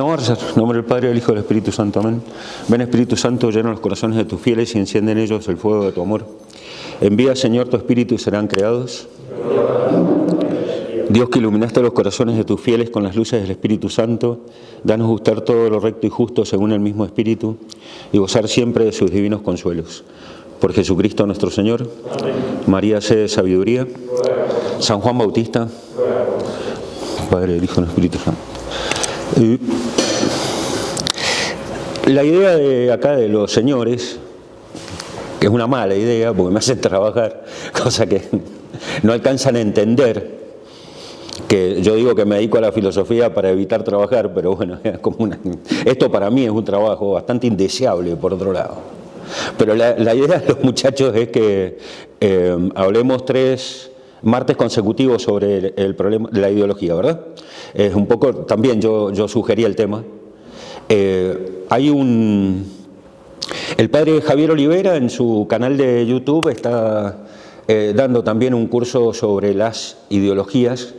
Bueno, vamos a rezar. En nombre del Padre, del Hijo y del Espíritu Santo. Amén. Ven, Espíritu Santo, llena los corazones de tus fieles y enciende en ellos el fuego de tu amor. Envía, Señor, tu Espíritu y serán creados. Dios, que iluminaste los corazones de tus fieles con las luces del Espíritu Santo, danos gustar todo lo recto y justo según el mismo Espíritu y gozar siempre de sus divinos consuelos. Por Jesucristo nuestro Señor. Amén. María, sede de sabiduría. San Juan Bautista. Padre, del Hijo y del Espíritu Santo. La idea de acá de los señores, que es una mala idea porque me hacen trabajar, cosa que no alcanzan a entender, que yo digo que me dedico a la filosofía para evitar trabajar, pero bueno, es como esto para mí es un trabajo bastante indeseable por otro lado. Pero la idea de los muchachos es que hablemos 3 martes consecutivos sobre el problema de la ideología, ¿verdad? Es un poco, también yo sugerí el tema. El padre Javier Olivera en su canal de YouTube está dando también un curso sobre las ideologías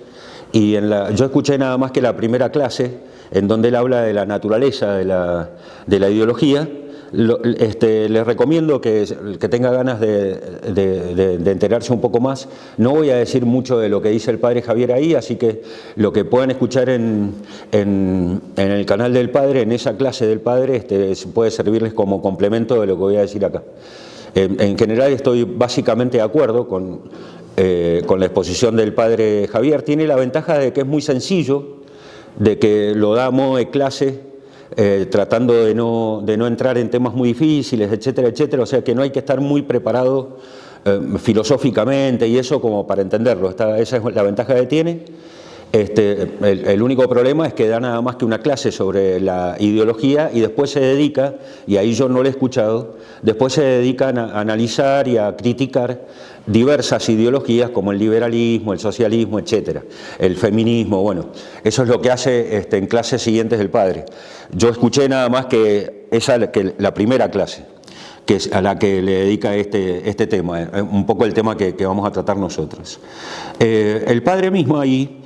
y yo escuché nada más que la primera clase en donde él habla de la naturaleza de la ideología. Les recomiendo que tenga ganas de enterarse un poco más. No voy a decir mucho de lo que dice el padre Javier ahí, así que lo que puedan escuchar en el canal del padre, en esa clase del padre, puede servirles como complemento de lo que voy a decir acá. En general estoy básicamente de acuerdo con la exposición del padre Javier. Tiene la ventaja de que es muy sencillo, de que lo damos de clase, tratando de no entrar en temas muy difíciles, etcétera, etcétera, o sea que no hay que estar muy preparado filosóficamente y eso como para entenderlo. Esa es la ventaja que tiene. El único problema es que da nada más que una clase sobre la ideología y después se dedica, y ahí yo no lo he escuchado, después se dedican a analizar y a criticar diversas ideologías como el liberalismo, el socialismo, etcétera, el feminismo. Bueno, eso es lo que hace en clases siguientes del padre. Yo escuché nada más que la primera clase, que es a la que le dedica este tema, un poco el tema que vamos a tratar nosotros. El padre mismo ahí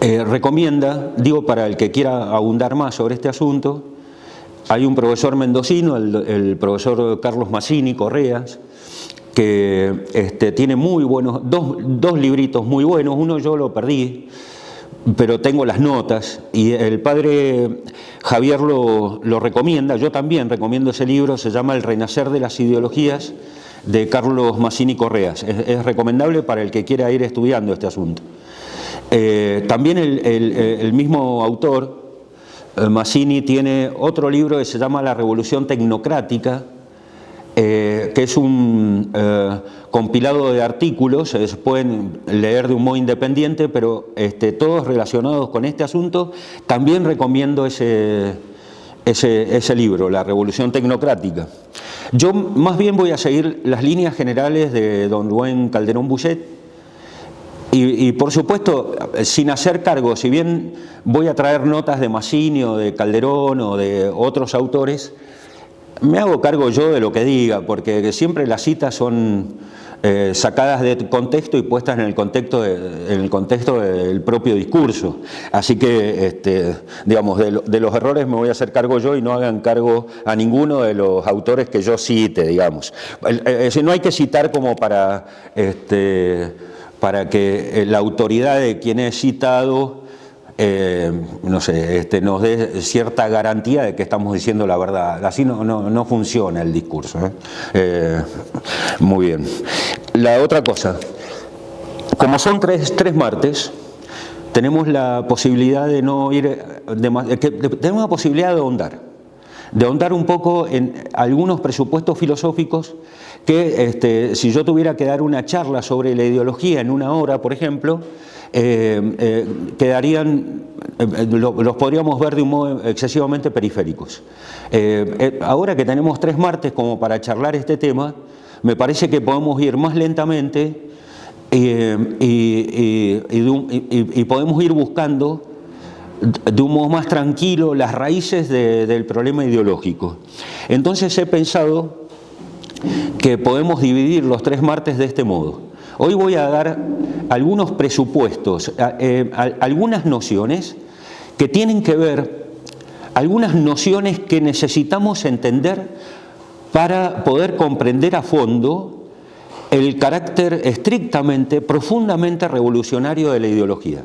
recomienda, digo para el que quiera abundar más sobre este asunto, hay un profesor mendocino, el profesor Carlos Massini Correas, que tiene muy buenos, dos libritos muy buenos. Uno yo lo perdí, pero tengo las notas, y el padre Javier lo recomienda. Yo también recomiendo ese libro, se llama El renacer de las ideologías, de Carlos Massini Correas. Es recomendable para el que quiera ir estudiando este asunto. También el mismo autor, Massini, tiene otro libro que se llama La revolución tecnocrática, que es un compilado de artículos, se pueden leer de un modo independiente, pero todos relacionados con este asunto. También recomiendo ese libro, La revolución tecnocrática. Yo más bien voy a seguir las líneas generales de don Rubén Calderón Buchet y por supuesto sin hacer cargo, si bien voy a traer notas de Massini o de Calderón o de otros autores, me hago cargo yo de lo que diga, porque siempre las citas son sacadas de contexto y puestas en el contexto del propio discurso. Así que, digamos, de los errores me voy a hacer cargo yo y no hagan cargo a ninguno de los autores que yo cite, digamos. No hay que citar como para que la autoridad de quien he citado no sé, nos dé cierta garantía de que estamos diciendo la verdad. Así no funciona el discurso. Muy bien. La otra cosa, como son tres martes, tenemos la posibilidad de no ir, tenemos la posibilidad de ahondar un poco en algunos presupuestos filosóficos que si yo tuviera que dar una charla sobre la ideología en 1 hora, por ejemplo, los podríamos ver de un modo excesivamente periféricos. Ahora que tenemos 3 martes como para charlar este tema, me parece que podemos ir más lentamente y podemos ir buscando de un modo más tranquilo las raíces del problema ideológico. Entonces he pensado que podemos dividir los 3 martes de este modo. Hoy voy a dar algunos presupuestos, algunas nociones que tienen que ver algunas nociones que necesitamos entender para poder comprender a fondo el carácter estrictamente, profundamente revolucionario de la ideología.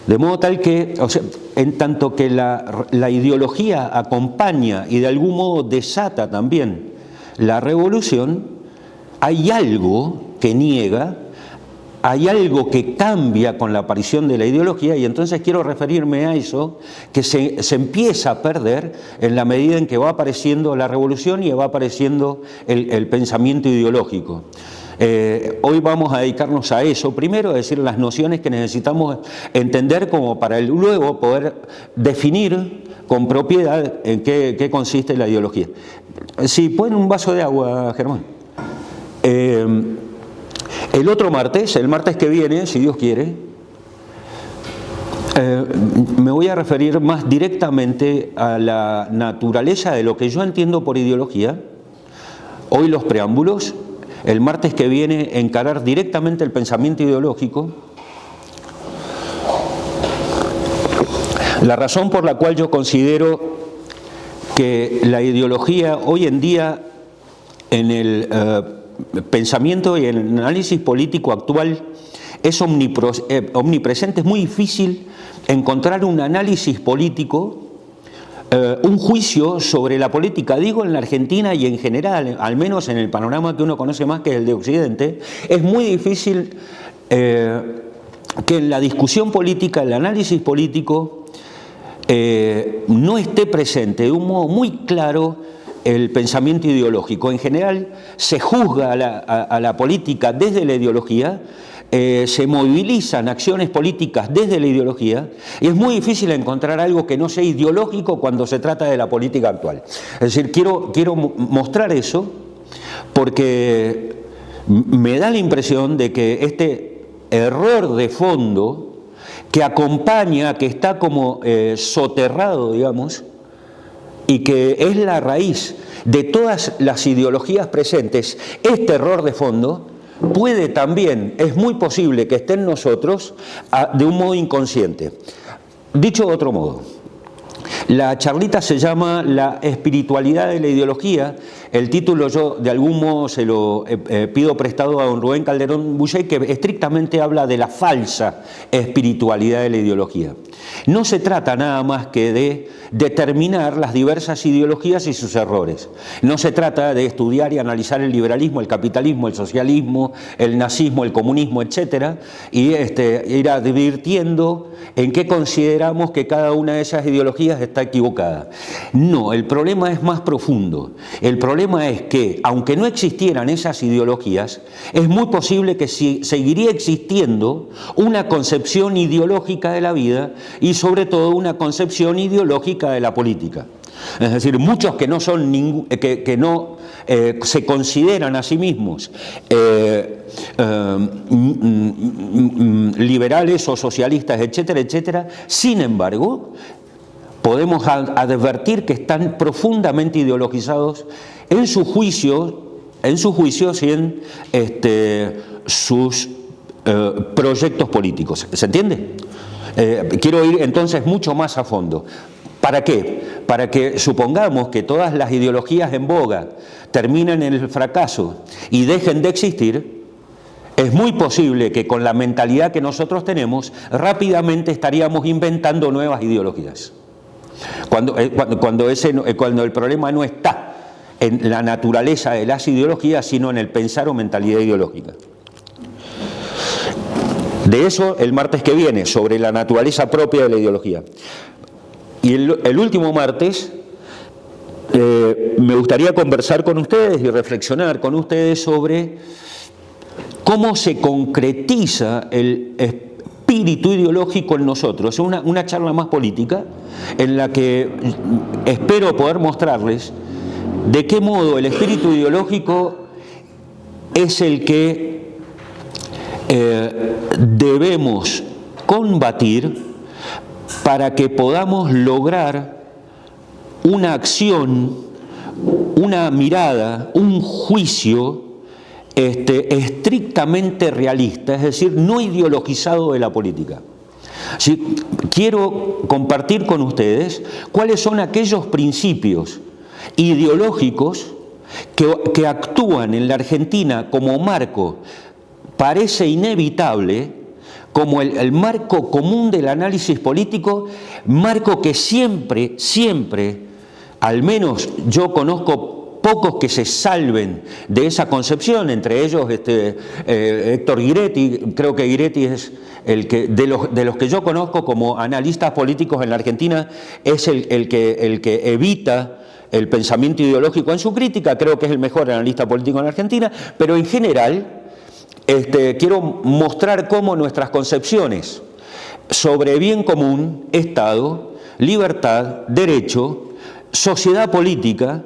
De modo tal que, o sea, en tanto que la ideología acompaña y de algún modo desata también la revolución, hay algo que niega, hay algo que cambia con la aparición de la ideología, y entonces quiero referirme a eso que se empieza a perder en la medida en que va apareciendo la revolución y va apareciendo el pensamiento ideológico. Hoy vamos a dedicarnos a eso, primero a decir las nociones que necesitamos entender como para luego poder definir con propiedad en qué consiste la ideología. Si pueden un vaso de agua, Germán. El otro martes, el martes que viene, si Dios quiere, me voy a referir más directamente a la naturaleza de lo que yo entiendo por ideología. Hoy los preámbulos. El martes que viene encarar directamente el pensamiento ideológico. La razón por la cual yo considero que la ideología hoy en día en el pensamiento y en el análisis político actual es omnipresente, es muy difícil encontrar un análisis político, un juicio sobre la política, digo en la Argentina y en general, al menos en el panorama que uno conoce más que es el de Occidente, es muy difícil que en la discusión política, el análisis político, no esté presente de un modo muy claro el pensamiento ideológico. En general se juzga a la política desde la ideología, se movilizan acciones políticas desde la ideología, y es muy difícil encontrar algo que no sea ideológico cuando se trata de la política actual. Es decir, quiero mostrar eso porque me da la impresión de que este error de fondo que acompaña, que está como soterrado, digamos, y que es la raíz de todas las ideologías presentes, este error de fondo puede también, es muy posible que esté en nosotros de un modo inconsciente. Dicho de otro modo, la charlita se llama La espiritualidad de la ideología. El título yo de algún modo se lo pido prestado a don Rubén Calderón Bulley, que estrictamente habla de la falsa espiritualidad de la ideología. No se trata nada más que de determinar las diversas ideologías y sus errores. No se trata de estudiar y analizar el liberalismo, el capitalismo, el socialismo, el nazismo, el comunismo, etcétera, y ir advirtiendo en qué consideramos que cada una de esas ideologías está equivocada. No, el problema es más profundo. El problema es que, aunque no existieran esas ideologías, es muy posible que seguiría existiendo una concepción ideológica de la vida y sobre todo una concepción ideológica de la política. Es decir, muchos que no son que no se consideran a sí mismos liberales o socialistas, etcétera, etcétera, sin embargo, podemos advertir que están profundamente ideologizados en sus juicios y en sus proyectos políticos. ¿Se entiende? Quiero ir entonces mucho más a fondo. ¿Para qué? Para que supongamos que todas las ideologías en boga terminen en el fracaso y dejen de existir, es muy posible que con la mentalidad que nosotros tenemos rápidamente estaríamos inventando nuevas ideologías. Cuando el problema no está en la naturaleza de las ideologías, sino en el pensar o mentalidad ideológica. De eso el martes que viene, sobre la naturaleza propia de la ideología. Y el último martes me gustaría conversar con ustedes y reflexionar con ustedes sobre cómo se concretiza el espíritu ideológico en nosotros. Es una charla más política en la que espero poder mostrarles de qué modo el espíritu ideológico es el que debemos combatir para que podamos lograr una acción, una mirada, un juicio estrictamente realista, es decir, no ideologizado de la política. ¿Sí? Quiero compartir con ustedes cuáles son aquellos principios ideológicos que actúan en la Argentina como marco, parece inevitable, como el marco común del análisis político, marco que siempre, al menos yo conozco pocos que se salven de esa concepción, entre ellos Héctor Guiretti. Creo que Guiretti es el que, de los que yo conozco como analistas políticos en la Argentina, es el que evita el pensamiento ideológico en su crítica. Creo que es el mejor analista político en la Argentina, pero en general quiero mostrar cómo nuestras concepciones sobre bien común, Estado, libertad, derecho, sociedad política,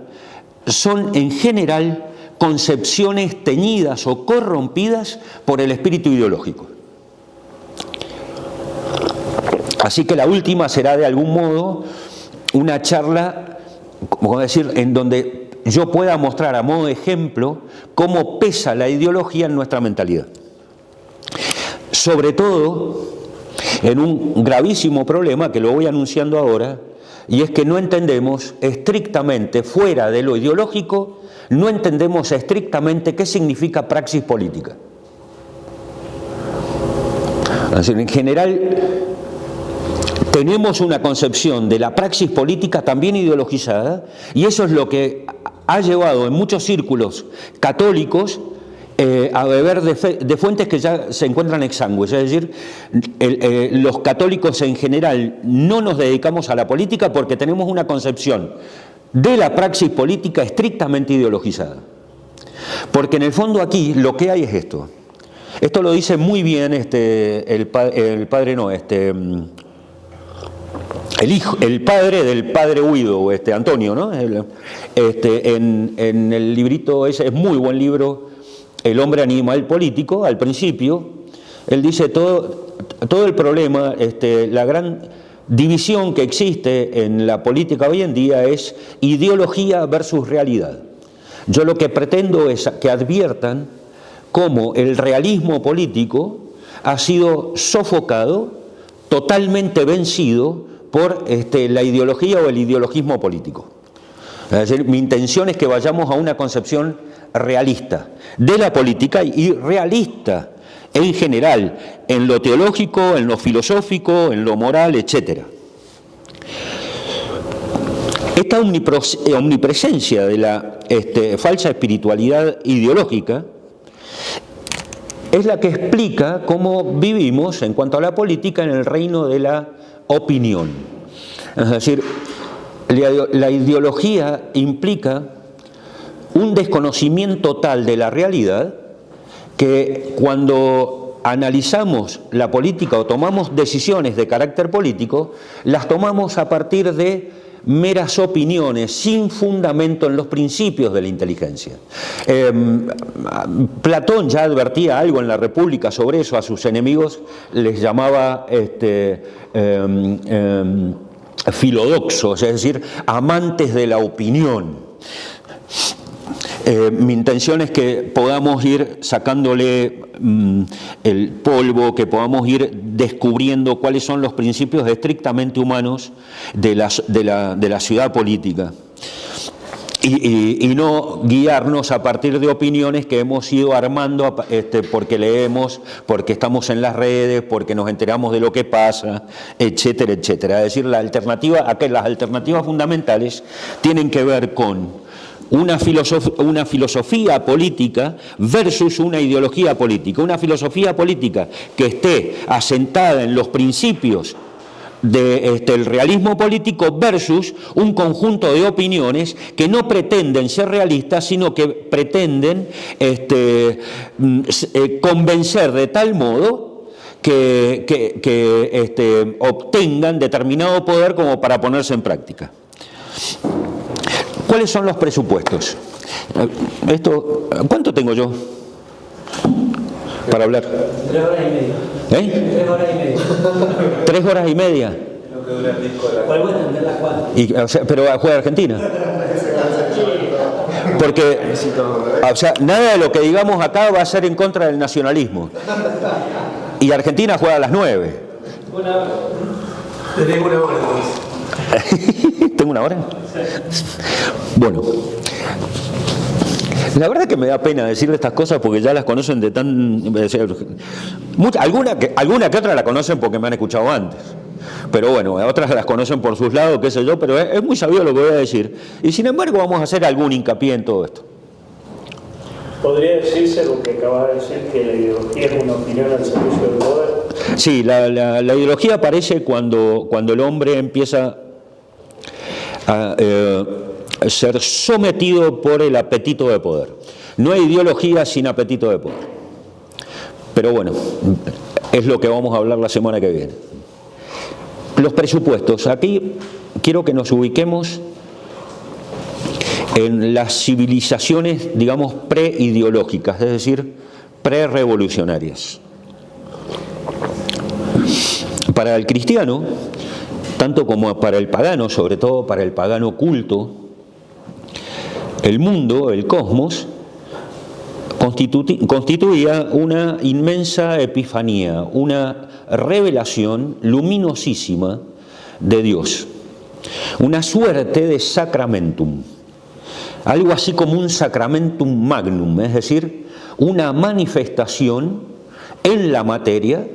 son en general concepciones teñidas o corrompidas por el espíritu ideológico. Así que la última será de algún modo una charla, como decir, en donde yo pueda mostrar a modo de ejemplo cómo pesa la ideología en nuestra mentalidad. Sobre todo en un gravísimo problema que lo voy anunciando ahora, y es que no entendemos estrictamente, fuera de lo ideológico, no entendemos estrictamente qué significa praxis política. Así, en general, tenemos una concepción de la praxis política también ideologizada, y eso es lo que ha llevado en muchos círculos católicos a beber de fuentes que ya se encuentran exangües. Es decir, los católicos en general no nos dedicamos a la política porque tenemos una concepción de la praxis política estrictamente ideologizada. Porque en el fondo aquí lo que hay es esto. Esto lo dice muy bien el padre del padre Huido, Antonio, ¿no? En el librito ese, es muy buen libro, El hombre animal político. Al principio, él dice todo el problema, la gran división que existe en la política hoy en día es ideología versus realidad. Yo lo que pretendo es que adviertan cómo el realismo político ha sido sofocado, totalmente vencido por la ideología o el ideologismo político. Es decir, mi intención es que vayamos a una concepción realista de la política y realista en general, en lo teológico, en lo filosófico, en lo moral, etc. Esta omnipresencia de la falsa espiritualidad ideológica es la que explica cómo vivimos en cuanto a la política en el reino de la opinión. Es decir, la ideología implica un desconocimiento tal de la realidad que cuando analizamos la política o tomamos decisiones de carácter político, las tomamos a partir de meras opiniones sin fundamento en los principios de la inteligencia. Platón ya advertía algo en la República sobre eso. A sus enemigos les llamaba filodoxos, es decir, amantes de la opinión. Mi intención es que podamos ir sacándole el polvo, que podamos ir descubriendo cuáles son los principios estrictamente humanos de la ciudad política y no guiarnos a partir de opiniones que hemos ido armando porque leemos, porque estamos en las redes, porque nos enteramos de lo que pasa, etcétera, etcétera. Es decir, las alternativas fundamentales tienen que ver con una filosofía política versus una ideología política. Una filosofía política que esté asentada en los principios del realismo político versus un conjunto de opiniones que no pretenden ser realistas, sino que pretenden convencer de tal modo que obtengan determinado poder como para ponerse en práctica. ¿Cuáles son los presupuestos? ¿Cuánto tengo yo para hablar? 3 horas y media. 3 horas y media. 3 horas y media. Lo que dura el disco de la ¿Cuál buena? De las 4. Pero juega Argentina. Porque, nada de lo que digamos acá va a ser en contra del nacionalismo. Y Argentina juega a las 9. Una hora. Tenés una hora entonces. ¿Tengo una hora? Bueno, la verdad que me da pena decirle estas cosas porque ya las conocen de tan... Alguna que otra la conocen porque me han escuchado antes. Pero bueno, otras las conocen por sus lados, qué sé yo, pero es muy sabido lo que voy a decir. Y sin embargo vamos a hacer algún hincapié en todo esto. ¿Podría decirse lo que acabas de decir, que la ideología es una opinión al servicio del poder? Sí, la ideología aparece cuando el hombre empieza a ser sometido por el apetito de poder. No hay ideología sin apetito de poder. Pero bueno, es lo que vamos a hablar la semana que viene. Los presupuestos. Aquí quiero que nos ubiquemos en las civilizaciones, digamos, preideológicas, es decir, prerevolucionarias. Para el cristiano, tanto como para el pagano, sobre todo para el pagano culto, el mundo, el cosmos, constituía una inmensa epifanía, una revelación luminosísima de Dios, una suerte de sacramentum, algo así como un sacramentum magnum, es decir, una manifestación en la materia,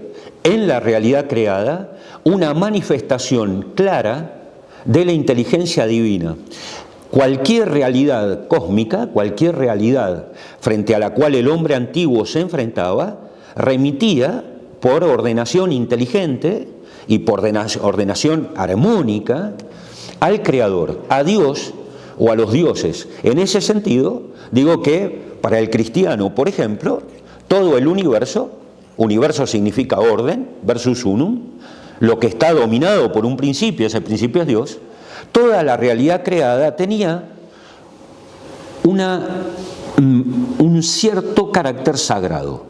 en la realidad creada, una manifestación clara de la inteligencia divina. Cualquier realidad cósmica, cualquier realidad frente a la cual el hombre antiguo se enfrentaba, remitía por ordenación inteligente y por ordenación armónica al Creador, a Dios o a los dioses. En ese sentido, digo que para el cristiano, por ejemplo, todo el universo significa orden, versus unum, lo que está dominado por un principio, ese principio es Dios, toda la realidad creada tenía un cierto carácter sagrado.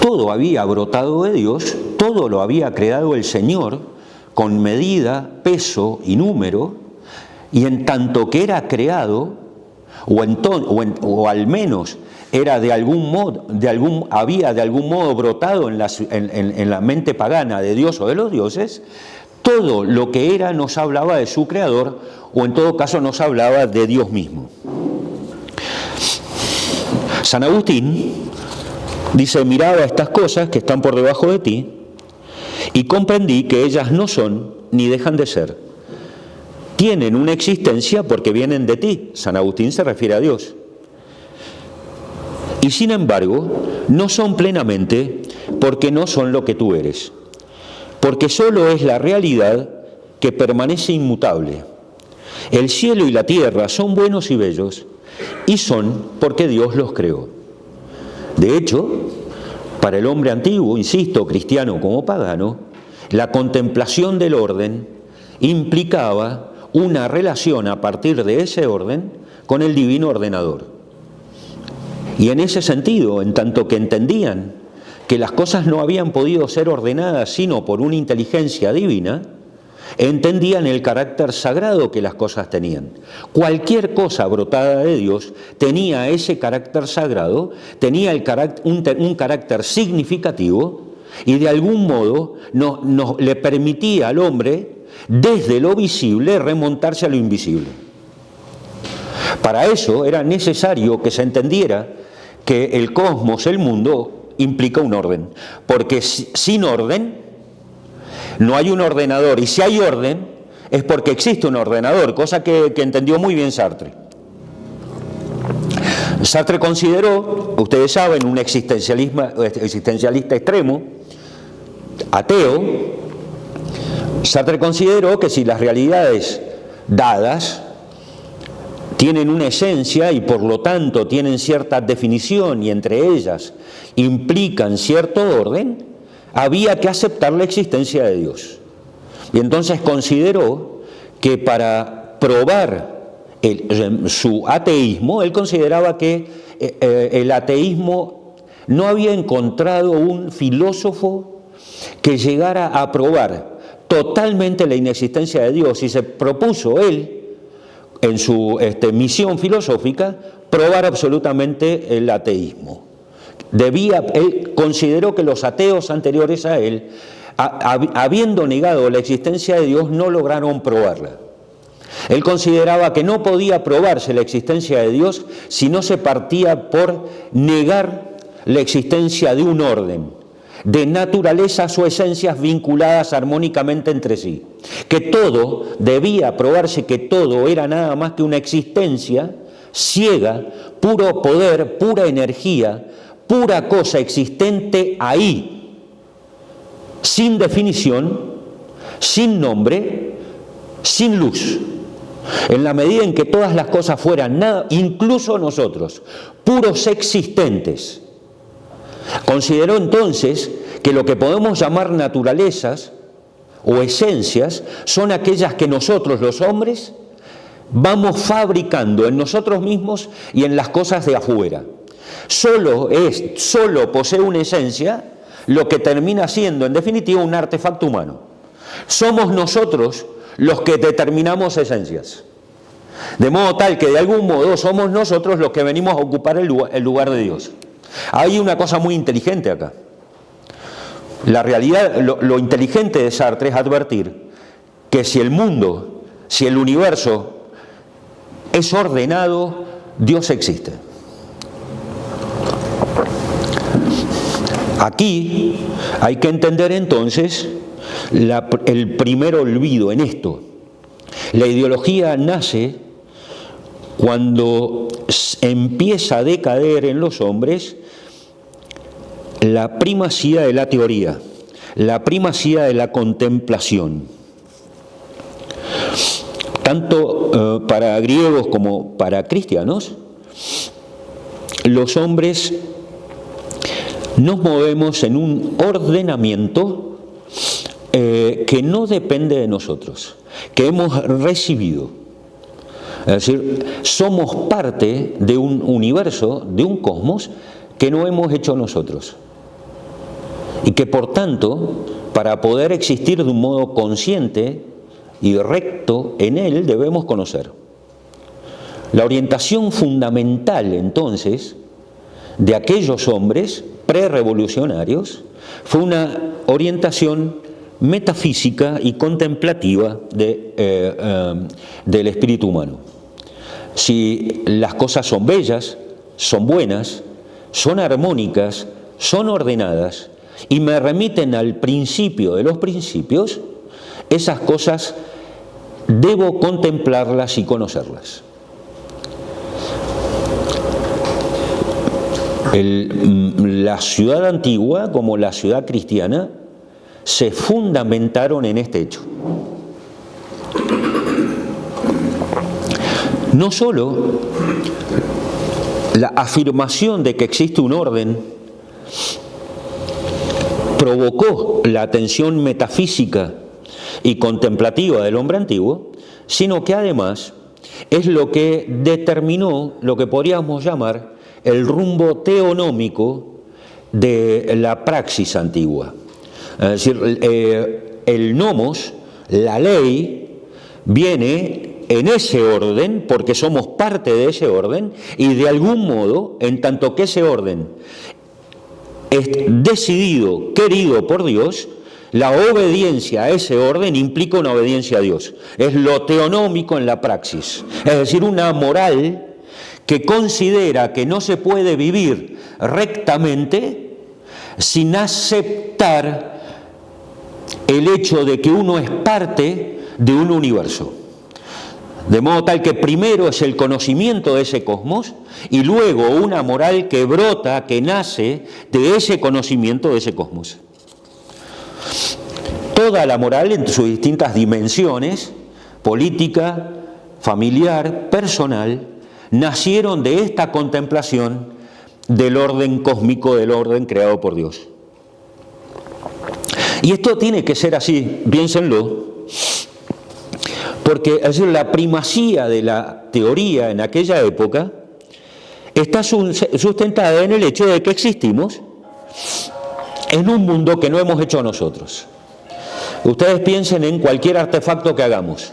Todo había brotado de Dios, todo lo había creado el Señor, con medida, peso y número, y en tanto que era creado, o al menos era había de algún modo brotado en la mente pagana de Dios o de los dioses, todo lo que era nos hablaba de su creador, o en todo caso nos hablaba de Dios mismo. San Agustín dice: miraba estas cosas que están por debajo de ti y comprendí que ellas no son ni dejan de ser. Tienen una existencia porque vienen de ti. San Agustín se refiere a Dios. Y sin embargo, no son plenamente porque no son lo que tú eres. Porque solo es la realidad que permanece inmutable. El cielo y la tierra son buenos y bellos y son porque Dios los creó. De hecho, para el hombre antiguo, insisto, cristiano como pagano, la contemplación del orden implicaba una relación a partir de ese orden con el divino ordenador. Y en ese sentido, en tanto que entendían que las cosas no habían podido ser ordenadas sino por una inteligencia divina, entendían el carácter sagrado que las cosas tenían. Cualquier cosa brotada de Dios tenía ese carácter sagrado, tenía un carácter significativo y de algún modo le permitía al hombre, desde lo visible, remontarse a lo invisible. Para eso era necesario que se entendiera que el cosmos, el mundo, implica un orden, porque sin orden no hay un ordenador, y si hay orden es porque existe un ordenador, cosa que entendió muy bien Sartre. Sartre consideró, ustedes saben, un existencialista extremo, ateo. Sartre consideró que si las realidades dadas tienen una esencia y por lo tanto tienen cierta definición y entre ellas implican cierto orden, había que aceptar la existencia de Dios. Y entonces consideró que para probar su ateísmo, él consideraba que el ateísmo no había encontrado un filósofo que llegara a probar totalmente la inexistencia de Dios, y se propuso él, en su misión filosófica, probar absolutamente el ateísmo. él consideró que los ateos anteriores a él, habiendo negado la existencia de Dios, no lograron probarla. Él consideraba que no podía probarse la existencia de Dios si no se partía por negar la existencia de un orden, de naturalezas o esencias vinculadas armónicamente entre sí. Que todo debía probarse, que todo era nada más que una existencia ciega, puro poder, pura energía, pura cosa existente ahí, sin definición, sin nombre, sin luz. En la medida en que todas las cosas fueran nada, incluso nosotros, puros existentes. Consideró entonces que lo que podemos llamar naturalezas o esencias son aquellas que nosotros, los hombres, vamos fabricando en nosotros mismos y en las cosas de afuera. Solo posee una esencia lo que termina siendo, en definitiva, un artefacto humano. Somos nosotros los que determinamos esencias. De modo tal que de algún modo somos nosotros los que venimos a ocupar el lugar de Dios. Hay una cosa muy inteligente acá. La realidad, lo inteligente de Sartre es advertir que si el mundo, si el universo es ordenado, Dios existe. Aquí hay que entender entonces el primer olvido en esto. La ideología nace cuando empieza a decaer en los hombres la primacía de la teoría, la primacía de la contemplación. Tanto para griegos como para cristianos, los hombres nos movemos en un ordenamiento que no depende de nosotros, que hemos recibido. Es decir, somos parte de un universo, de un cosmos que no hemos hecho nosotros. Y que por tanto, para poder existir de un modo consciente y recto en él, debemos conocer. La orientación fundamental entonces de aquellos hombres prerevolucionarios fue una orientación metafísica y contemplativa del espíritu humano. Si las cosas son bellas, son buenas, son armónicas, son ordenadas y me remiten al principio de los principios, esas cosas debo contemplarlas y conocerlas. La ciudad antigua como la ciudad cristiana se fundamentaron en este hecho. No solo la afirmación de que existe un orden provocó la atención metafísica y contemplativa del hombre antiguo, sino que además es lo que determinó lo que podríamos llamar el rumbo teonómico de la praxis antigua. Es decir, el nomos, la ley, viene en ese orden, porque somos parte de ese orden, y de algún modo, en tanto que ese orden es decidido, querido por Dios, la obediencia a ese orden implica una obediencia a Dios. Es lo teonómico en la praxis, es decir, una moral que considera que no se puede vivir rectamente sin aceptar el hecho de que uno es parte de un universo. De modo tal que primero es el conocimiento de ese cosmos y luego una moral que brota, que nace de ese conocimiento de ese cosmos. Toda la moral en sus distintas dimensiones, política, familiar, personal, nacieron de esta contemplación del orden cósmico, del orden creado por Dios. Y esto tiene que ser así, piénsenlo, porque es decir, la primacía de la teoría en aquella época está sustentada en el hecho de que existimos en un mundo que no hemos hecho nosotros. Ustedes piensen en cualquier artefacto que hagamos,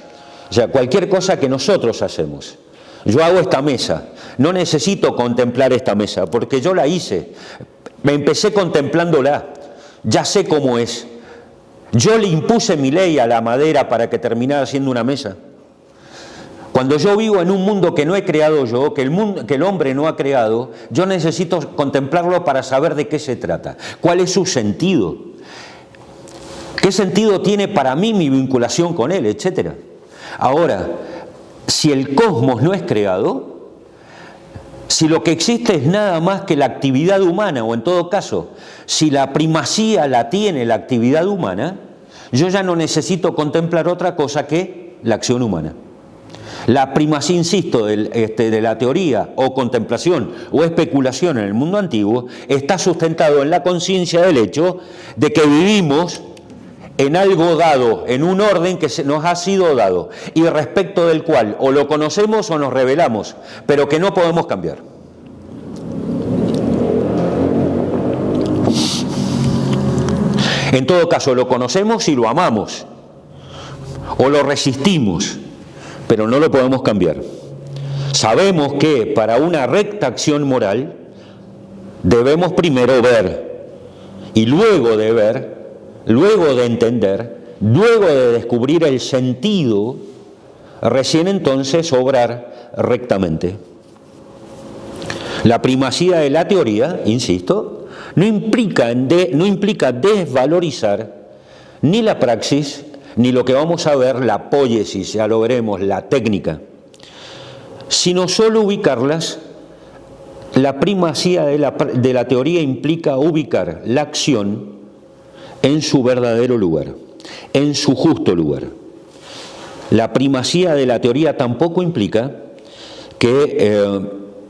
o sea, cualquier cosa que nosotros hacemos. Yo hago esta mesa, no necesito contemplar esta mesa, porque yo la hice. Me empecé contemplándola, ya sé cómo es. Yo le impuse mi ley a la madera para que terminara siendo una mesa. Cuando yo vivo en un mundo que no he creado yo, que el hombre no ha creado, yo necesito contemplarlo para saber de qué se trata, cuál es su sentido, qué sentido tiene para mí mi vinculación con él, etc. Ahora, si el cosmos no es creado, si lo que existe es nada más que la actividad humana, o en todo caso, si la primacía la tiene la actividad humana, yo ya no necesito contemplar otra cosa que la acción humana. La primacía, insisto, de la teoría o contemplación o especulación en el mundo antiguo está sustentado en la conciencia del hecho de que vivimos en algo dado, en un orden que nos ha sido dado y respecto del cual o lo conocemos o nos rebelamos, pero que no podemos cambiar. En todo caso, lo conocemos y lo amamos, o lo resistimos, pero no lo podemos cambiar. Sabemos que para una recta acción moral debemos primero ver, y luego de ver, luego de entender, luego de descubrir el sentido, recién entonces obrar rectamente. La primacía de la teoría, insisto, no implica desvalorizar ni la praxis, ni lo que vamos a ver, la poiesis, ya lo veremos, la técnica, sino solo ubicarlas. La primacía de la teoría implica ubicar la acción en su verdadero lugar, en su justo lugar. La primacía de la teoría tampoco implica que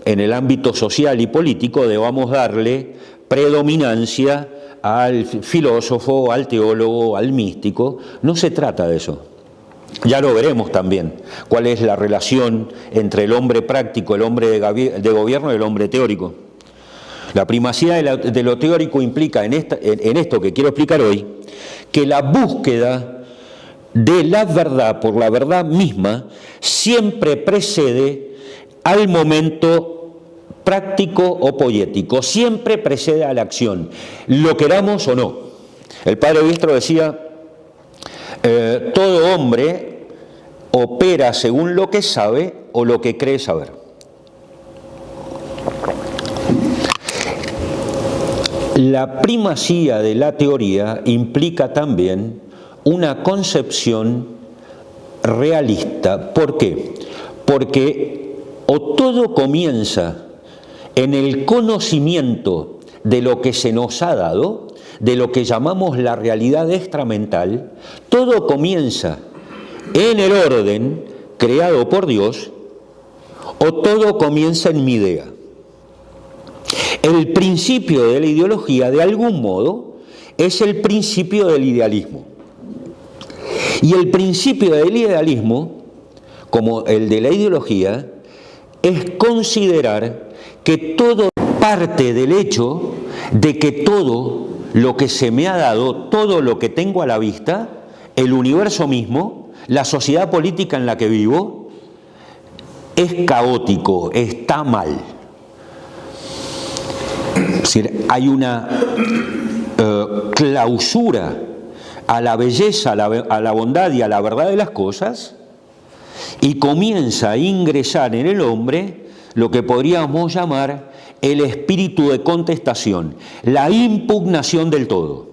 en el ámbito social y político debamos darle predominancia al filósofo, al teólogo, al místico. No se trata de eso. Ya lo veremos también, cuál es la relación entre el hombre práctico, el hombre de gobierno y el hombre teórico. La primacía de lo teórico implica en esto que quiero explicar hoy, que la búsqueda de la verdad por la verdad misma siempre precede al momento práctico o poético, siempre precede a la acción, lo queramos o no. El padre Biestro decía, todo hombre opera según lo que sabe o lo que cree saber. La primacía de la teoría implica también una concepción realista. ¿Por qué? Porque o todo comienza en el conocimiento de lo que se nos ha dado, de lo que llamamos la realidad extramental, todo comienza en el orden creado por Dios, o todo comienza en mi idea. El principio de la ideología, de algún modo, es el principio del idealismo. Y el principio del idealismo, como el de la ideología, es considerar que todo parte del hecho de que todo lo que se me ha dado, todo lo que tengo a la vista, el universo mismo, la sociedad política en la que vivo, es caótico, está mal. Es decir, hay una clausura a la belleza, a la bondad y a la verdad de las cosas, y comienza a ingresar en el hombre lo que podríamos llamar el espíritu de contestación, la impugnación del todo.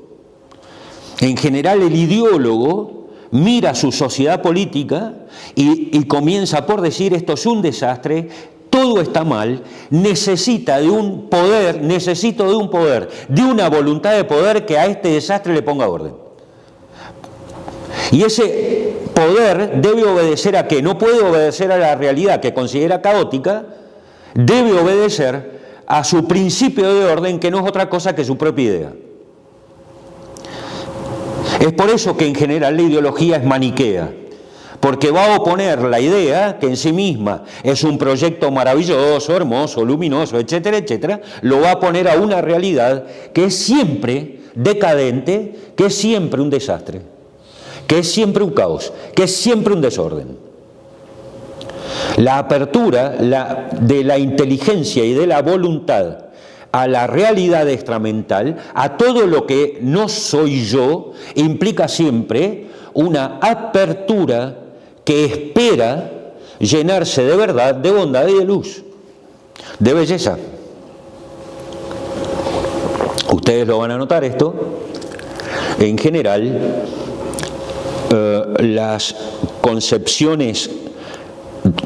En general, el ideólogo mira su sociedad política y comienza por decir: esto es un desastre, todo está mal, necesito de un poder, de una voluntad de poder que a este desastre le ponga orden. Y ese poder debe obedecer a ¿qué? No puede obedecer a la realidad que considera caótica, debe obedecer a su principio de orden, que no es otra cosa que su propia idea. Es por eso que en general la ideología es maniquea, porque va a oponer la idea, que en sí misma es un proyecto maravilloso, hermoso, luminoso, etcétera, etcétera, lo va a poner a una realidad que es siempre decadente, que es siempre un desastre, que es siempre un caos, que es siempre un desorden. La apertura de la inteligencia y de la voluntad a la realidad extramental, a todo lo que no soy yo, implica siempre una apertura que espera llenarse de verdad, de bondad y de luz, de belleza. Ustedes lo van a notar esto. En general, las concepciones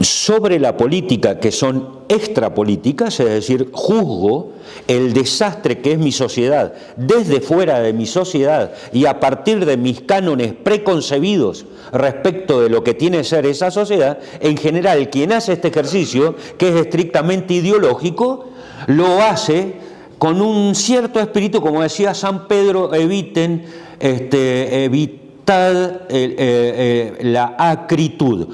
sobre la política que son extrapolíticas, es decir, juzgo el desastre que es mi sociedad desde fuera de mi sociedad y a partir de mis cánones preconcebidos respecto de lo que tiene que ser esa sociedad, en general quien hace este ejercicio, que es estrictamente ideológico, lo hace con un cierto espíritu, como decía San Pedro, evitad la acritud.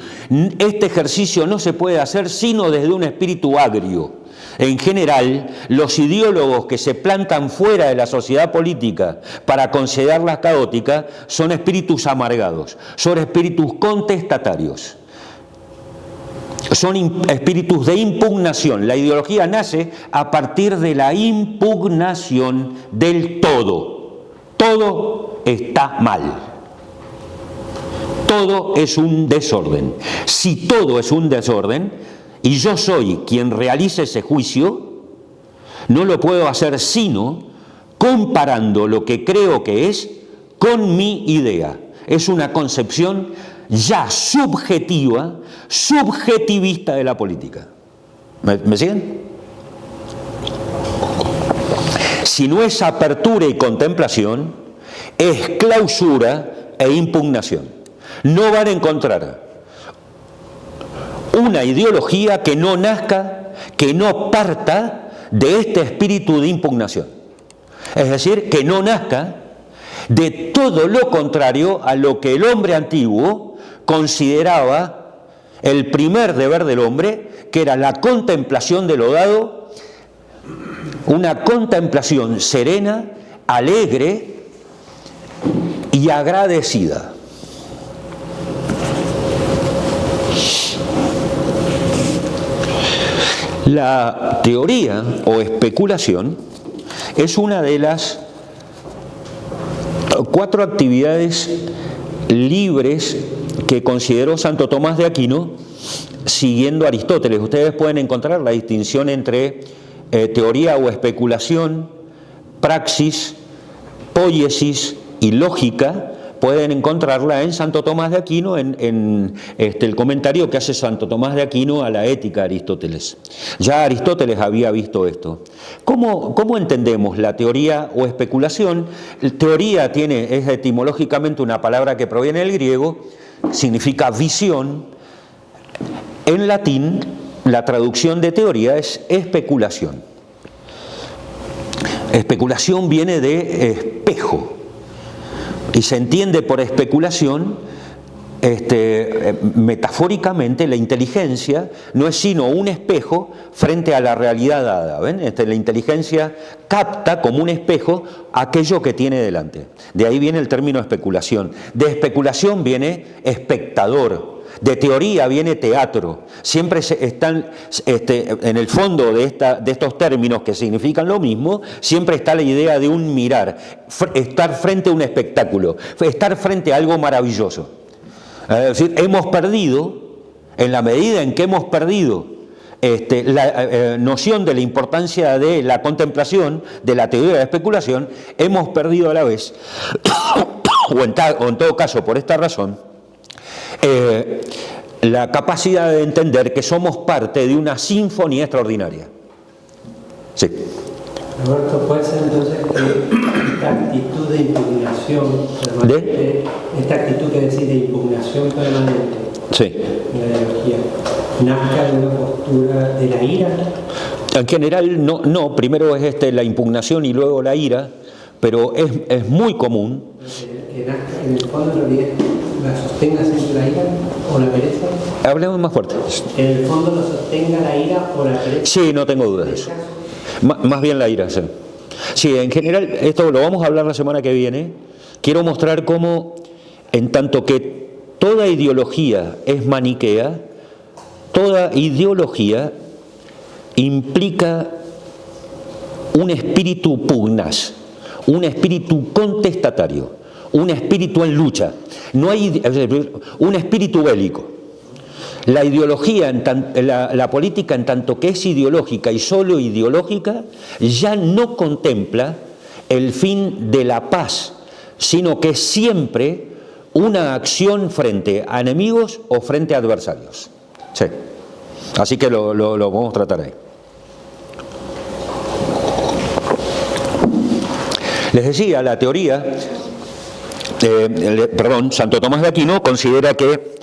Este ejercicio no se puede hacer sino desde un espíritu agrio. En general, los ideólogos que se plantan fuera de la sociedad política para considerarla caótica son espíritus amargados, son espíritus contestatarios, son espíritus de impugnación. La ideología nace a partir de la impugnación del todo. Todo está mal. Todo es un desorden. Si todo es un desorden y yo soy quien realice ese juicio, no lo puedo hacer sino comparando lo que creo que es con mi idea. Es una concepción ya subjetiva, subjetivista de la política. ¿Me siguen? Si no es apertura y contemplación, es clausura e impugnación. No van a encontrar una ideología que no nazca, que no parta de este espíritu de impugnación. Es decir, que no nazca de todo lo contrario a lo que el hombre antiguo consideraba el primer deber del hombre, que era la contemplación de lo dado, una contemplación serena, alegre y agradecida. La teoría o especulación es una de las 4 actividades libres que consideró Santo Tomás de Aquino siguiendo a Aristóteles. Ustedes pueden encontrar la distinción entre teoría o especulación, praxis, poiesis y lógica. Pueden encontrarla en Santo Tomás de Aquino, en el comentario que hace Santo Tomás de Aquino a la Ética de Aristóteles. Ya Aristóteles había visto esto. ¿Cómo entendemos la teoría o especulación? Teoría es etimológicamente una palabra que proviene del griego, significa visión. En latín, la traducción de teoría es especulación. Especulación viene de espejo. Y se entiende por especulación, metafóricamente, la inteligencia no es sino un espejo frente a la realidad dada. ¿Ven? La inteligencia capta como un espejo aquello que tiene delante. De ahí viene el término especulación. De especulación viene espectador. De teoría viene teatro. Siempre están, en el fondo de estos términos que significan lo mismo, siempre está la idea de un mirar, estar frente a un espectáculo, estar frente a algo maravilloso. Es decir, hemos perdido, en la medida en que hemos perdido la noción de la importancia de la contemplación, de la teoría de la especulación, hemos perdido a la vez, o en todo caso por esta razón, la capacidad de entender que somos parte de una sinfonía extraordinaria. Sí. Roberto, ¿puede ser entonces que esta actitud de impugnación permanente, esta actitud que decís de impugnación permanente en la ideología, nazca de una postura de la ira? En general no, primero es la impugnación y luego la ira, pero es muy común. Que nazca, en el fondo, en realidad, ¿la sostenga siempre la ira o la pereza? Hablemos más fuerte. ¿En el fondo lo sostenga la ira o la pereza? Sí, no tengo dudas de eso. Más bien la ira, sí. Sí, en general, esto lo vamos a hablar la semana que viene. Quiero mostrar cómo, en tanto que toda ideología es maniquea, toda ideología implica un espíritu pugnaz, un espíritu contestatario, un espíritu en lucha, no hay un espíritu bélico. La ideología, la política en tanto que es ideológica y solo ideológica, ya no contempla el fin de la paz, sino que es siempre una acción frente a enemigos o frente a adversarios. Sí. Así que lo vamos a tratar ahí. Les decía, la teoría, Santo Tomás de Aquino considera que,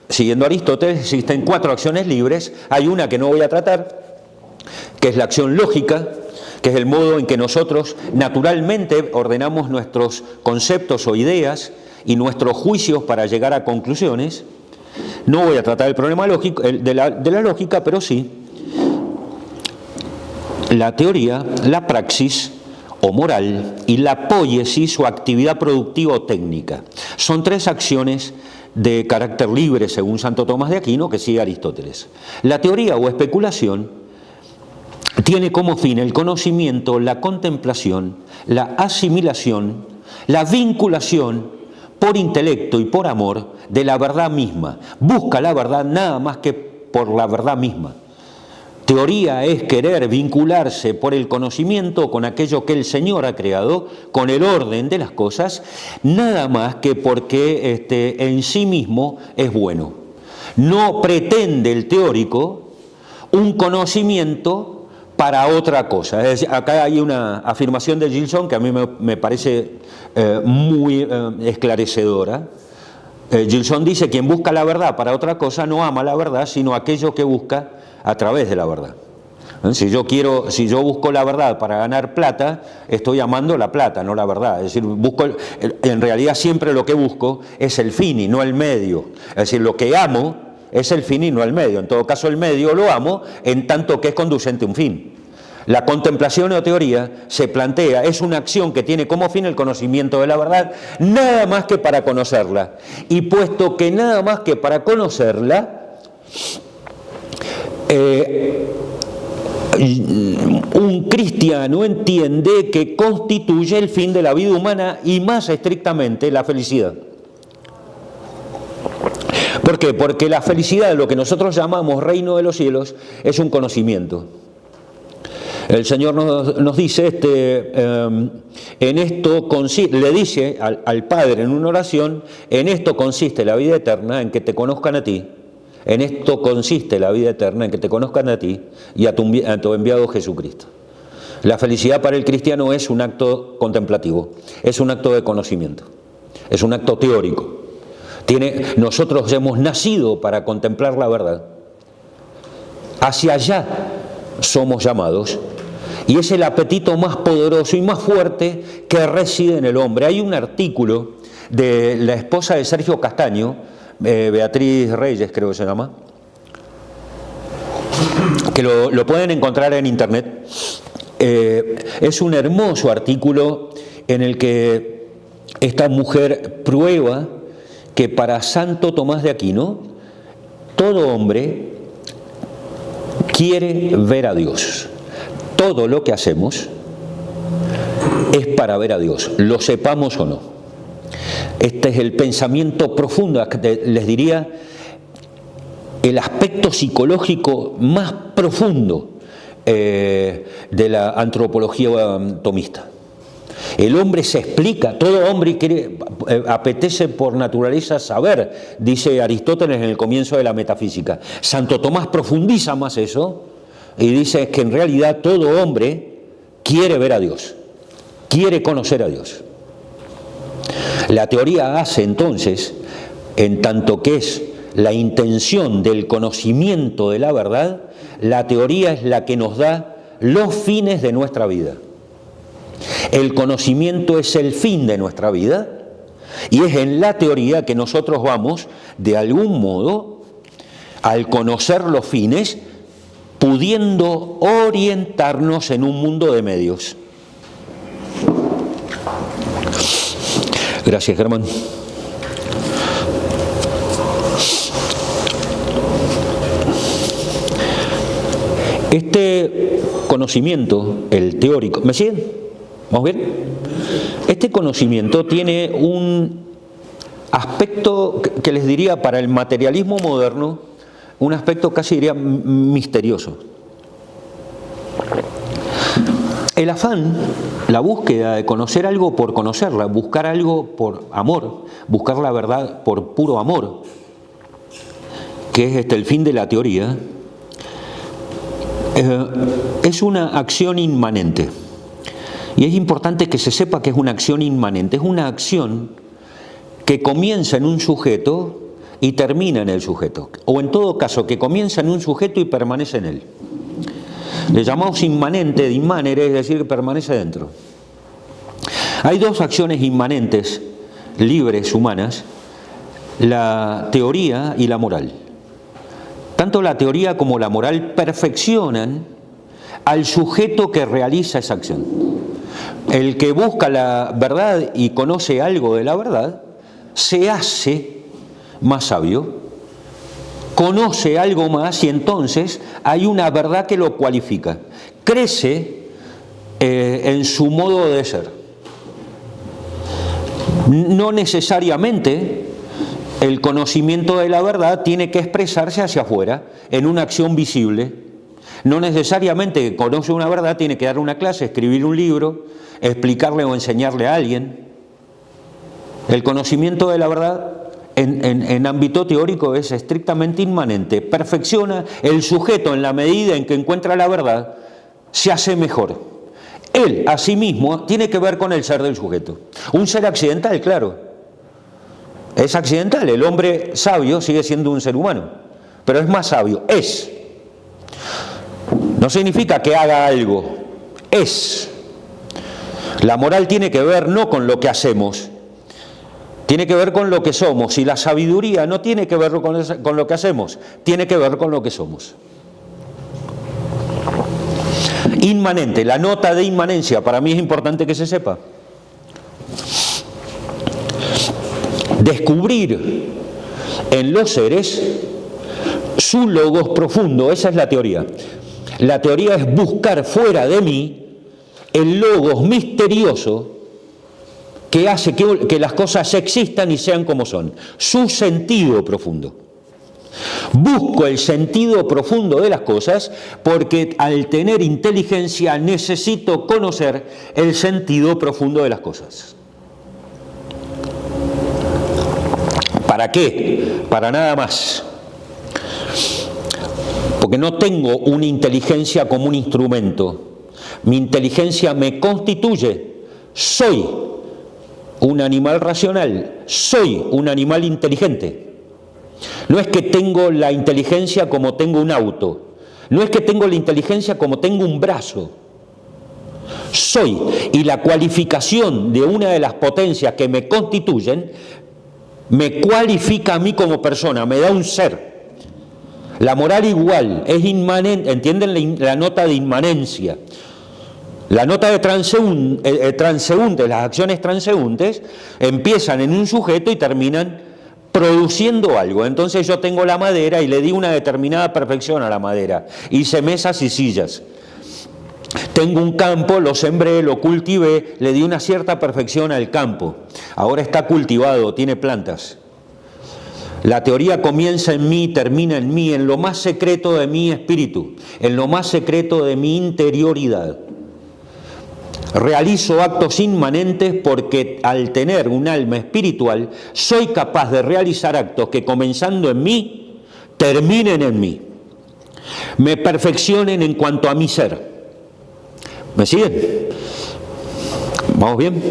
siguiendo Aristóteles, existen 4 acciones libres. Hay una que no voy a tratar, que es la acción lógica, que es el modo en que nosotros naturalmente ordenamos nuestros conceptos o ideas y nuestros juicios para llegar a conclusiones. No voy a tratar el problema lógico, de la lógica, pero sí la teoría, la praxis o moral y la poiesis o actividad productiva o técnica. Son 3 acciones de carácter libre según Santo Tomás de Aquino que sigue Aristóteles. La teoría o especulación tiene como fin el conocimiento, la contemplación, la asimilación, la vinculación por intelecto y por amor de la verdad misma. Busca la verdad nada más que por la verdad misma. Teoría es querer vincularse por el conocimiento con aquello que el Señor ha creado, con el orden de las cosas, nada más que porque en sí mismo es bueno. No pretende el teórico un conocimiento para otra cosa. Es decir, acá hay una afirmación de Gilson que a mí me parece muy esclarecedora. Gilson dice: quien busca la verdad para otra cosa no ama la verdad, sino aquello que busca a través de la verdad. Si yo busco la verdad para ganar plata, estoy amando la plata, no la verdad. Es decir, en realidad siempre lo que busco es el fin y no el medio. Es decir, lo que amo es el fin y no el medio. En todo caso, el medio lo amo en tanto que es conducente a un fin. La contemplación o teoría se plantea, es una acción que tiene como fin el conocimiento de la verdad, nada más que para conocerla. Y puesto que nada más que para conocerla, un cristiano entiende que constituye el fin de la vida humana y más estrictamente la felicidad. ¿Por qué? Porque la felicidad, lo que nosotros llamamos reino de los cielos, es un conocimiento. El Señor nos dice, en esto consiste, le dice al Padre en una oración: en esto consiste la vida eterna, en que te conozcan a ti. En esto consiste la vida eterna, en que te conozcan a ti y a tu enviado Jesucristo. La felicidad para el cristiano es un acto contemplativo, es un acto de conocimiento, es un acto teórico. Nosotros hemos nacido para contemplar la verdad. Hacia allá somos llamados, y es el apetito más poderoso y más fuerte que reside en el hombre. Hay un artículo de la esposa de Sergio Castaño, Beatriz Reyes creo que se llama, que lo pueden encontrar en internet. Es un hermoso artículo en el que esta mujer prueba que para Santo Tomás de Aquino todo hombre quiere ver a Dios. Todo lo que hacemos es para ver a Dios, lo sepamos o no. Este es el pensamiento profundo, les diría, el aspecto psicológico más profundo de la antropología tomista. El hombre se explica, todo hombre apetece por naturaleza saber, dice Aristóteles en el comienzo de la metafísica. Santo Tomás profundiza más eso y dice que en realidad todo hombre quiere ver a Dios, quiere conocer a Dios. La teoría hace entonces, en tanto que es la intención del conocimiento de la verdad, la teoría es la que nos da los fines de nuestra vida. El conocimiento es el fin de nuestra vida y es en la teoría que nosotros vamos, de algún modo, al conocer los fines, pudiendo orientarnos en un mundo de medios. Gracias, Germán. Este conocimiento, el teórico, ¿me siguen? ¿Vamos bien? Este conocimiento tiene un aspecto que les diría para el materialismo moderno, un aspecto casi diría misterioso. El afán, la búsqueda de conocer algo por conocerla, buscar algo por amor, buscar la verdad por puro amor, que es el fin de la teoría, es una acción inmanente. Y es importante que se sepa que es una acción inmanente, es una acción que comienza en un sujeto y termina en el sujeto, o en todo caso que comienza en un sujeto y permanece en él. Le llamamos inmanente, de inmanere, es decir, que permanece dentro. Hay dos acciones inmanentes, libres, humanas, la teoría y la moral. Tanto la teoría como la moral perfeccionan al sujeto que realiza esa acción. El que busca la verdad y conoce algo de la verdad, se hace más sabio, conoce algo más y entonces hay una verdad que lo cualifica. Crece en su modo de ser. No necesariamente el conocimiento de la verdad tiene que expresarse hacia afuera en una acción visible. No necesariamente que conoce una verdad tiene que dar una clase, escribir un libro, explicarle o enseñarle a alguien. El conocimiento de la verdad en ámbito teórico es estrictamente inmanente, perfecciona el sujeto en la medida en que encuentra la verdad, se hace mejor. Él, a sí mismo, tiene que ver con el ser del sujeto. Un ser accidental, claro. Es accidental, el hombre sabio sigue siendo un ser humano, pero es más sabio, es. No significa que haga algo, es. La moral tiene que ver no con lo que hacemos, tiene que ver con lo que somos, y la sabiduría no tiene que ver con lo que hacemos, tiene que ver con lo que somos. Inmanente, la nota de inmanencia, para mí es importante que se sepa. Descubrir en los seres su logos profundo, esa es la teoría. La teoría es buscar fuera de mí el logos misterioso que hace que las cosas existan y sean como son, su sentido profundo. Busco el sentido profundo de las cosas porque al tener inteligencia necesito conocer el sentido profundo de las cosas. ¿Para qué? Para nada más. Porque no tengo una inteligencia como un instrumento. Mi inteligencia me constituye. Soy un animal racional, soy un animal inteligente. No es que tengo la inteligencia como tengo un auto, no es que tengo la inteligencia como tengo un brazo. Soy, y la cualificación de una de las potencias que me constituyen me cualifica a mí como persona, me da un ser. La moral igual, es inmanente, ¿entienden la nota de inmanencia? La nota de transeúnte, las acciones transeúntes empiezan en un sujeto y terminan produciendo algo. Entonces yo tengo la madera y le di una determinada perfección a la madera. Hice mesas y sillas. Tengo un campo, lo sembré, lo cultivé, le di una cierta perfección al campo. Ahora está cultivado, tiene plantas. La teoría comienza en mí, termina en mí, en lo más secreto de mi espíritu, en lo más secreto de mi interioridad. Realizo actos inmanentes porque al tener un alma espiritual soy capaz de realizar actos que comenzando en mí, terminen en mí. Me perfeccionen en cuanto a mi ser. ¿Me siguen? ¿Vamos bien?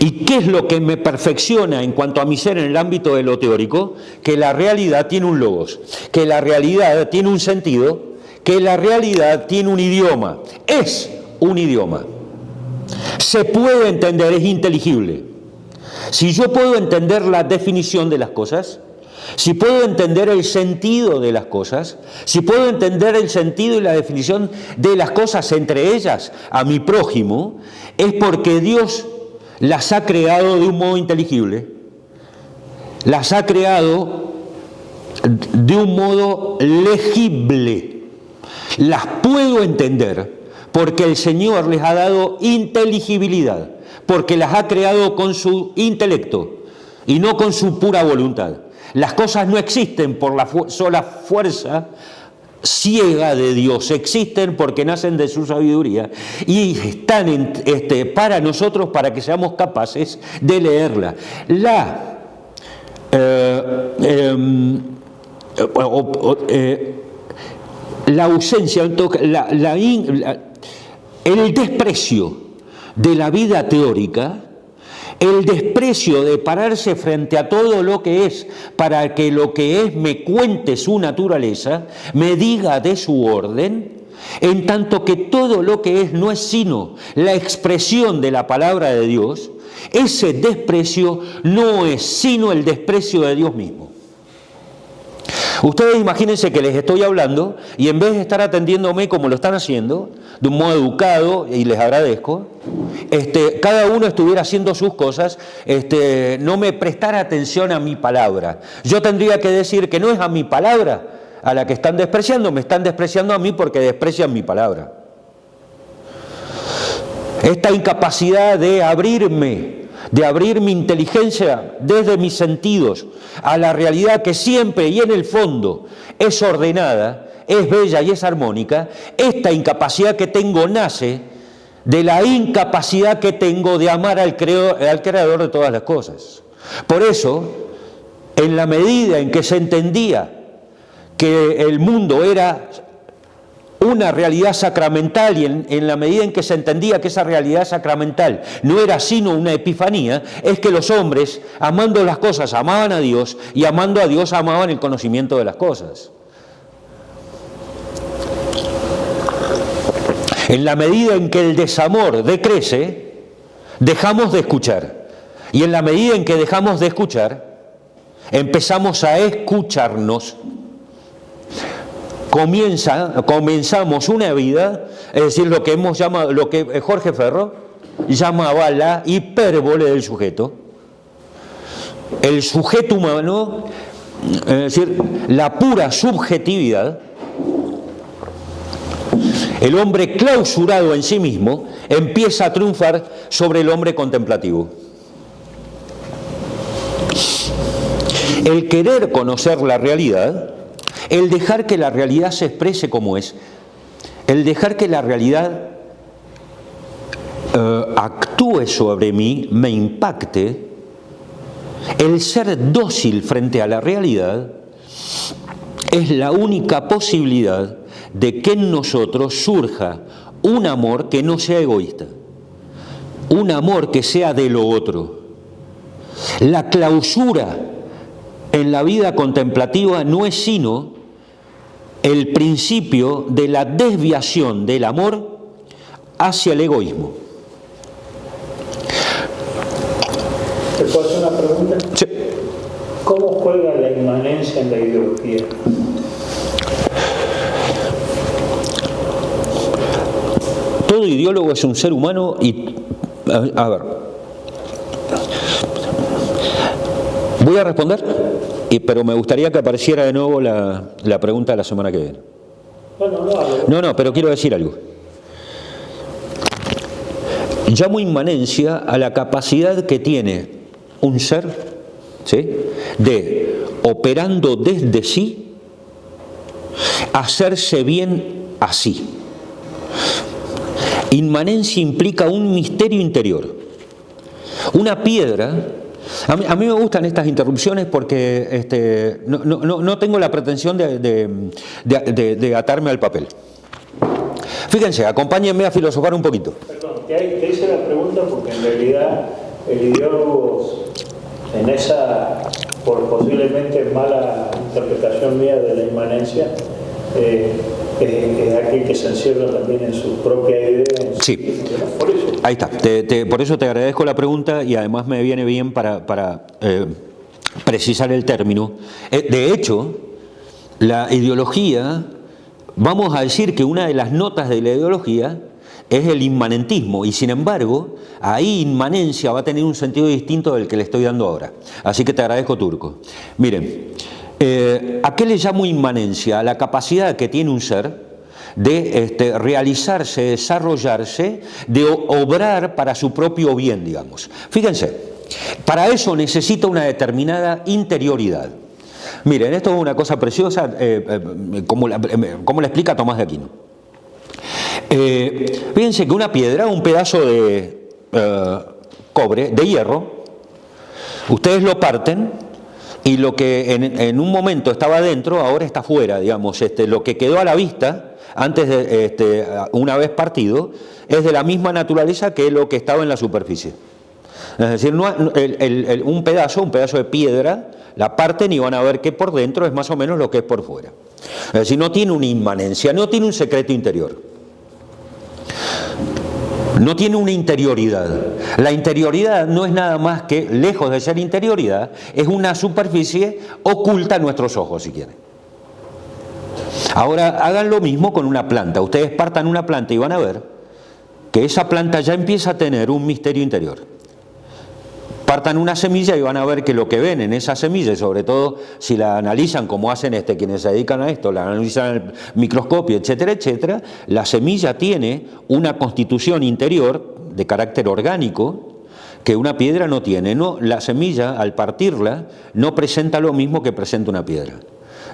¿Y qué es lo que me perfecciona en cuanto a mi ser en el ámbito de lo teórico? Que la realidad tiene un logos, que la realidad tiene un sentido, que la realidad tiene un idioma. Es un idioma. Se puede entender, es inteligible. Si yo puedo entender la definición de las cosas, si puedo entender el sentido de las cosas, si puedo entender el sentido y la definición de las cosas, entre ellas a mi prójimo, es porque Dios las ha creado de un modo inteligible, las ha creado de un modo legible. las puedo entender porque el Señor les ha dado inteligibilidad, porque las ha creado con su intelecto y no con su pura voluntad. Las cosas no existen por la sola fuerza ciega de Dios, existen porque nacen de su sabiduría y están para nosotros, para que seamos capaces de leerla. La ausencia, el desprecio de la vida teórica, el desprecio de pararse frente a todo lo que es, para que lo que es me cuente su naturaleza, me diga de su orden, en tanto que todo lo que es no es sino la expresión de la palabra de Dios, ese desprecio no es sino el desprecio de Dios mismo. Ustedes imagínense que les estoy hablando y en vez de estar atendiéndome como lo están haciendo, de un modo educado, y les agradezco, cada uno estuviera haciendo sus cosas, no me prestara atención a mi palabra. Yo tendría que decir que no es a mi palabra a la que están despreciando, me están despreciando a mí porque desprecian mi palabra. Esta incapacidad de abrir mi inteligencia desde mis sentidos a la realidad que siempre y en el fondo es ordenada, es bella y es armónica, esta incapacidad que tengo nace de la incapacidad que tengo de amar al Creador de todas las cosas. Por eso, en la medida en que se entendía que el mundo era una realidad sacramental y en la medida en que se entendía que esa realidad sacramental no era sino una epifanía, es que los hombres, amando las cosas, amaban a Dios y amando a Dios amaban el conocimiento de las cosas. En la medida en que el desamor decrece, dejamos de escuchar. Y en la medida en que dejamos de escuchar, empezamos a escucharnos. Comenzamos una vida, es decir, lo que Jorge Ferro llamaba la hipérbole del sujeto. El sujeto humano, es decir, la pura subjetividad, el hombre clausurado en sí mismo, empieza a triunfar sobre el hombre contemplativo. El querer conocer la realidad, el dejar que la realidad se exprese como es, el dejar que la realidad actúe sobre mí, me impacte, el ser dócil frente a la realidad, es la única posibilidad de que en nosotros surja un amor que no sea egoísta, un amor que sea de lo otro. La clausura en la vida contemplativa no es sino el principio de la desviación del amor hacia el egoísmo. ¿Te puedo hacer una pregunta? Sí. ¿Cómo juega la inmanencia en la ideología? Todo ideólogo es un ser humano y... A ver. Voy a responder, pero me gustaría que apareciera de nuevo la pregunta de la semana que viene. No, pero quiero decir algo. Llamo inmanencia a la capacidad que tiene un ser, ¿sí?, de, operando desde sí, hacerse bien así. Inmanencia implica un misterio interior. Una piedra... A mí me gustan estas interrupciones porque no tengo la pretensión de atarme al papel. Fíjense, acompáñenme a filosofar un poquito. Perdón, te hice la pregunta porque en realidad el ideólogo, en esa, por posiblemente mala interpretación mía de la inmanencia, es aquel que se encierra también en su propia idea. Sí, por eso. Ahí está. Por eso te agradezco la pregunta y además me viene bien para precisar el término. De hecho, la ideología, vamos a decir que una de las notas de la ideología es el inmanentismo y sin embargo, ahí inmanencia va a tener un sentido distinto del que le estoy dando ahora. Así que te agradezco, Turco. Miren, ¿a qué le llamo inmanencia? A la capacidad que tiene un ser de realizarse, desarrollarse, de obrar para su propio bien, digamos. Fíjense, para eso necesita una determinada interioridad. Miren, esto es una cosa preciosa, como la explica Tomás de Aquino. Fíjense que una piedra, un pedazo de cobre, de hierro, ustedes lo parten y lo que en un momento estaba dentro, ahora está fuera, digamos. Lo que quedó a la vista, antes de, una vez partido, es de la misma naturaleza que lo que estaba en la superficie. Es decir, un pedazo de piedra, la parten y van a ver que por dentro es más o menos lo que es por fuera. Es decir, no tiene una inmanencia, no tiene un secreto interior. No tiene una interioridad. La interioridad no es nada más que, lejos de ser interioridad, es una superficie oculta a nuestros ojos, si quieren. Ahora, hagan lo mismo con una planta. Ustedes partan una planta y van a ver que esa planta ya empieza a tener un misterio interior. Partan una semilla y van a ver que lo que ven en esa semilla, y sobre todo si la analizan como hacen quienes se dedican a esto, la analizan al microscopio, etcétera, etcétera, la semilla tiene una constitución interior de carácter orgánico que una piedra no tiene. No, la semilla, al partirla, no presenta lo mismo que presenta una piedra.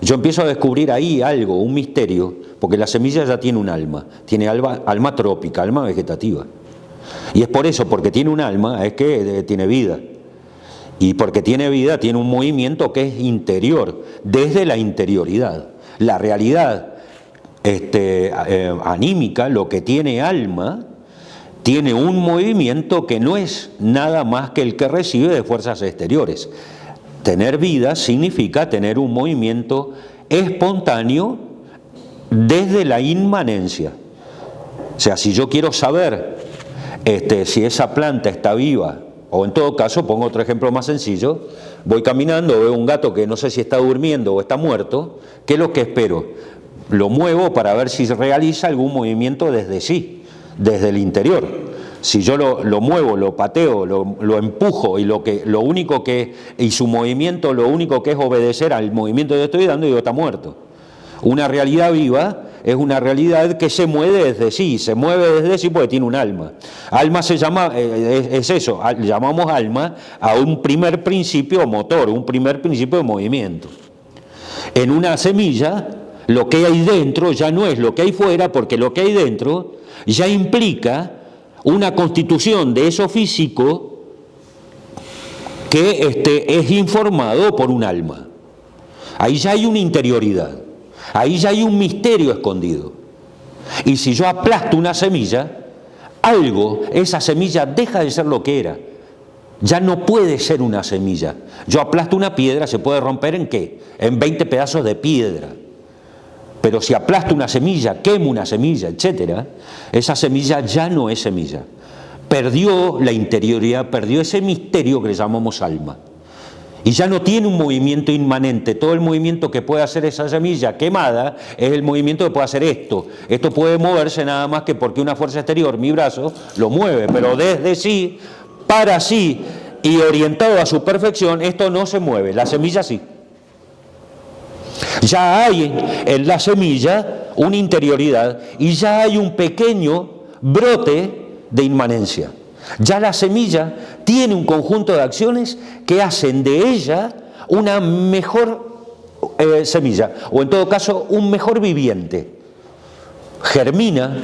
Yo empiezo a descubrir ahí algo, un misterio, porque la semilla ya tiene un alma, tiene alma trópica, alma vegetativa. Y es por eso, porque tiene un alma, es que tiene vida. Y porque tiene vida, tiene un movimiento que es interior, desde la interioridad. La realidad anímica, lo que tiene alma, tiene un movimiento que no es nada más que el que recibe de fuerzas exteriores. Tener vida significa tener un movimiento espontáneo desde la inmanencia. O sea, si yo quiero saber si esa planta está viva, o en todo caso, pongo otro ejemplo más sencillo, voy caminando, veo un gato que no sé si está durmiendo o está muerto, ¿qué es lo que espero? Lo muevo para ver si realiza algún movimiento desde sí, desde el interior. Si yo lo muevo, lo pateo, lo empujo y y su movimiento lo único que es obedecer al movimiento que yo estoy dando, digo, está muerto. Una realidad viva es una realidad que se mueve desde sí, porque tiene un alma. Alma se llama, es eso, llamamos alma a un primer principio motor, un primer principio de movimiento. En una semilla, lo que hay dentro ya no es lo que hay fuera, porque lo que hay dentro ya implica una constitución de eso físico que es informado por un alma. Ahí ya hay una interioridad. Ahí ya hay un misterio escondido. Y si yo aplasto una semilla, esa semilla deja de ser lo que era. Ya no puede ser una semilla. Yo aplasto una piedra, ¿se puede romper en qué? En 20 pedazos de piedra. Pero si aplasto una semilla, quemo una semilla, etcétera, esa semilla ya no es semilla. Perdió la interioridad, perdió ese misterio que le llamamos alma. Y ya no tiene un movimiento inmanente. Todo el movimiento que puede hacer esa semilla quemada es el movimiento que puede hacer esto. Esto puede moverse nada más que porque una fuerza exterior, mi brazo, lo mueve. Pero desde sí, para sí y orientado a su perfección, esto no se mueve. La semilla sí. Ya hay en la semilla una interioridad y ya hay un pequeño brote de inmanencia. Ya la semilla tiene un conjunto de acciones que hacen de ella una mejor semilla, o en todo caso un mejor viviente. Germina,